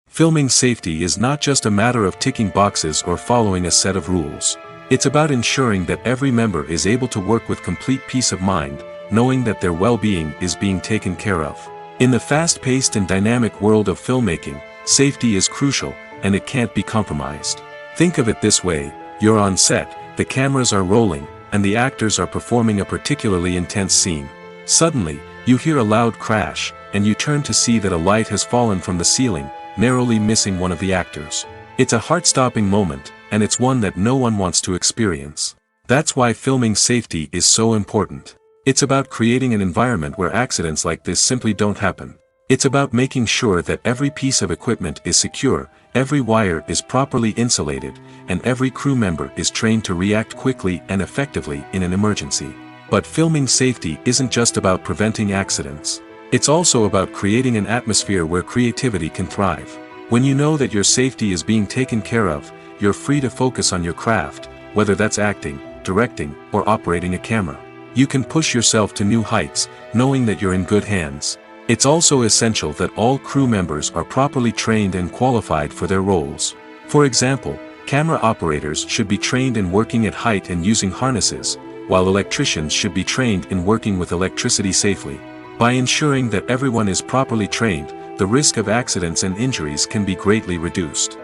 Filming safety is not just a matter of ticking boxes or following a set of rules. It's about ensuring that every member is able to work with complete peace of mind, knowing that their well-being is being taken care of. In the fast-paced and dynamic world of filmmaking, safety is crucial, and it can't be compromised. Think of it this way: you're on set, the cameras are rolling, and the actors are performing a particularly intense scene. Suddenly, you hear a loud crash, and you turn to see that a light has fallen from the ceiling, narrowly missing one of the actors. It's a heart-stopping moment, and it's one that no one wants to experience. That's why filming safety is so important. It's about creating an environment where accidents like this simply don't happen. It's about making sure that every piece of equipment is secure, every wire is properly insulated, and every crew member is trained to react quickly and effectively in an emergency. But filming safety isn't just about preventing accidents. It's also about creating an atmosphere where creativity can thrive. When you know that your safety is being taken care of, you're free to focus on your craft, whether that's acting, directing, or operating a camera. You can push yourself to new heights, knowing that you're in good hands. It's also essential that all crew members are properly trained and qualified for their roles. For example, camera operators should be trained in working at height and using harnesses, while electricians should be trained in working with electricity safely. By ensuring that everyone is properly trained, the risk of accidents and injuries can be greatly reduced.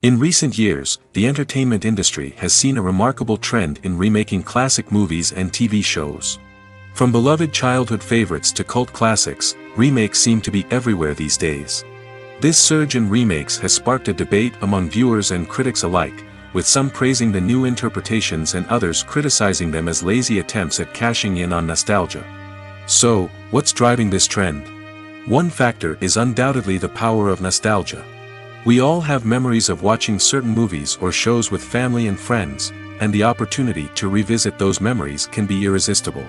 In recent years, the entertainment industry has seen a remarkable trend in remaking classic movies and TV shows. From beloved childhood favorites to cult classics, remakes seem to be everywhere these days. This surge in remakes has sparked a debate among viewers and critics alike, with some praising the new interpretations and others criticizing them as lazy attempts at cashing in on nostalgia. So, what's driving this trend? One factor is undoubtedly the power of nostalgia. We all have memories of watching certain movies or shows with family and friends, and the opportunity to revisit those memories can be irresistible.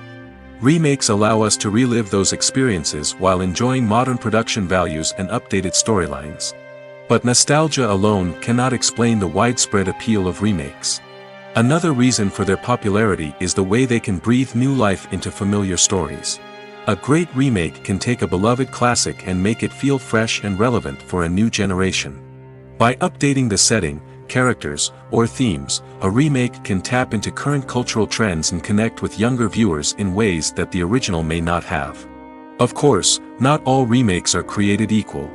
Remakes allow us to relive those experiences while enjoying modern production values and updated storylines. But nostalgia alone cannot explain the widespread appeal of remakes. Another reason for their popularity is the way they can breathe new life into familiar stories. A great remake can take a beloved classic and make it feel fresh and relevant for a new generation. By updating the setting, characters, or themes, a remake can tap into current cultural trends and connect with younger viewers in ways that the original may not have. Of course, not all remakes are created equal.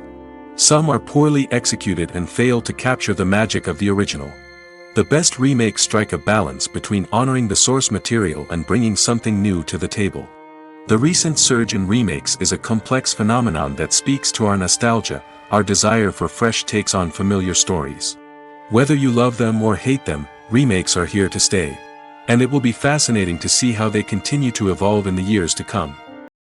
Some are poorly executed and fail to capture the magic of the original. The best remakes strike a balance between honoring the source material and bringing something new to the table. The recent surge in remakes is a complex phenomenon that speaks to our nostalgia, our desire for fresh takes on familiar stories. Whether you love them or hate them, remakes are here to stay. And it will be fascinating to see how they continue to evolve in the years to come.